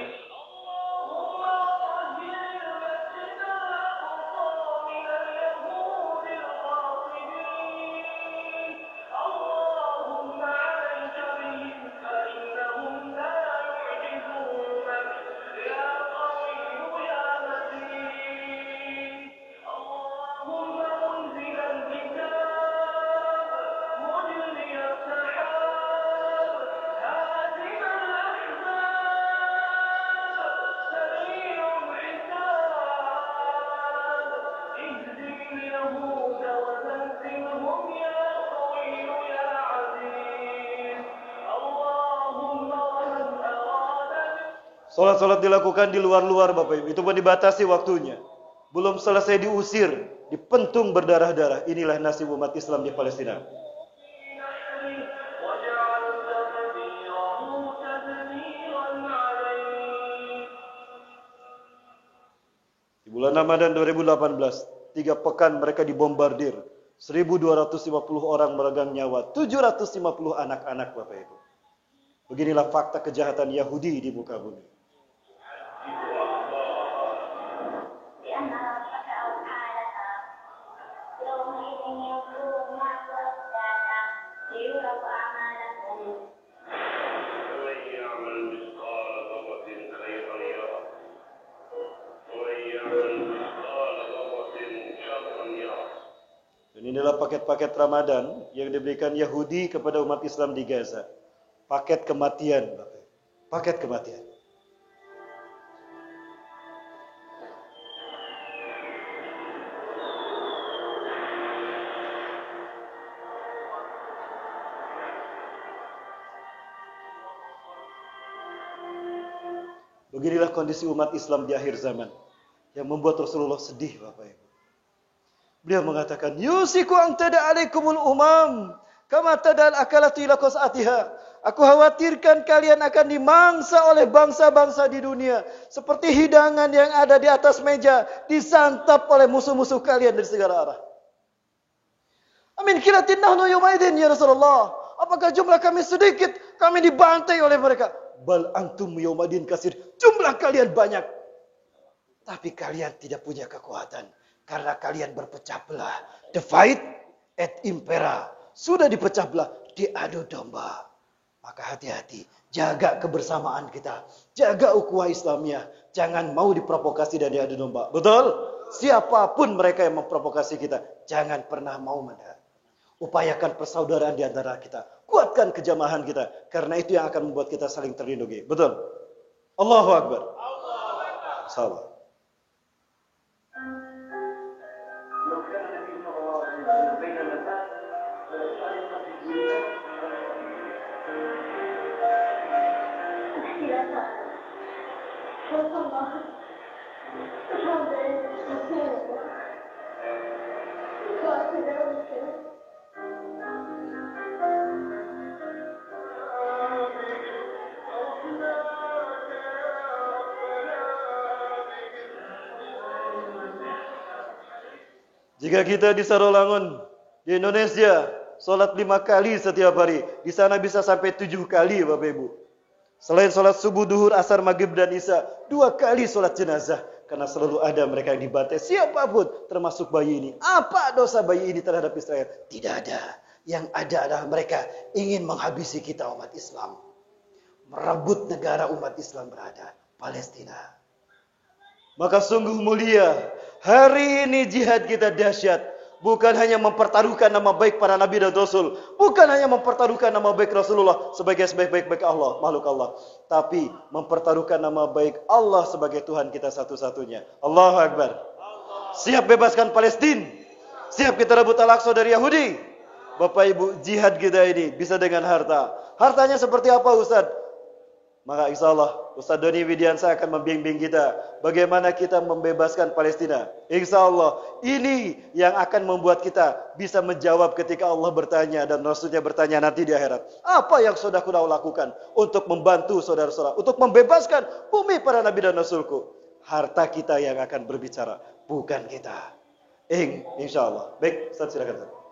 Salat-salat dilakukan di luar-luar Bapak Ibu. Itu pun dibatasi waktunya. Belum selesai diusir, dipentung berdarah-darah. Inilah nasib umat Islam di Palestina. Di bulan Ramadan 2018, 3 pekan mereka dibombardir. 1.250 orang meregang nyawa, 750 anak-anak Bapak Ibu. Beginilah fakta kejahatan Yahudi di muka bumi. Dan inilah paket-paket Ramadan yang diberikan Yahudi kepada umat Islam di Gaza. Paket kematian, Bapak. Paket kematian. Beginilah kondisi umat Islam di akhir zaman yang membuat Rasulullah sedih, Bapak Ibu. Beliau mengatakan, "Yusiku an tada alaikumul umam, kama tadal akalatu ila qasatiha." Aku khawatirkan kalian akan dimangsa oleh bangsa-bangsa di dunia seperti hidangan yang ada di atas meja disantap oleh musuh-musuh kalian dari segala arah. Amin kilatin nahnu yaumaidin ya Rasulullah. Apakah jumlah kami sedikit, kami dibantai oleh mereka? Bal antum yaumadin kasir. Jumlah kalian banyak. Tapi kalian tidak punya kekuatan. Karena kalian berpecah belah. Divide et impera. Sudah dipecah belah, diadu domba. Maka hati-hati. Jaga kebersamaan kita. Jaga ukhuwah Islamiyah. Jangan mau diprovokasi dan diadu domba. Betul? Siapapun mereka yang memprovokasi kita. Jangan pernah mau mendengar. Upayakan persaudaraan di antara kita. Kuatkan kejamahan kita. Karena itu yang akan membuat kita saling terlindungi. Betul? Allahu Akbar. Salam. Jika kita di Sarolangun, di Indonesia, Salat 5 kali setiap hari. Di sana bisa sampai 7 kali Bapak Ibu. Selain salat subuh, duhur, asar, maghrib dan isya, 2 kali salat jenazah. Karena selalu ada mereka yang dibantai. Siapapun termasuk bayi ini. Apa dosa bayi ini terhadap Israel? Tidak ada. Yang ada adalah mereka ingin menghabisi kita umat Islam. Merebut negara umat Islam berada. Palestina. Maka sungguh mulia. Hari ini jihad kita dahsyat. Bukan hanya mempertaruhkan nama baik para nabi dan rasul. Bukan hanya mempertaruhkan nama baik Rasulullah sebagai sebaik-baik Allah, makhluk Allah. Tapi mempertaruhkan nama baik Allah sebagai Tuhan kita satu-satunya. Allahu Akbar. Siap bebaskan Palestina. Siap kita rebut Al-Aqsa dari Yahudi. Bapak Ibu, jihad kita ini bisa dengan harta. Hartanya seperti apa Ustaz? Maka insya Allah Ustaz Doni Widiansa akan membimbing kita bagaimana kita membebaskan Palestina. Insya Allah ini yang akan membuat kita bisa menjawab ketika Allah bertanya dan Rasulnya bertanya nanti di akhirat. Apa yang sudah kau lakukan untuk membantu saudara-saudara, untuk membebaskan bumi para nabi dan rasulku? Harta kita yang akan berbicara, bukan kita. Insya Allah. Baik, Ustaz silakan Ustaz.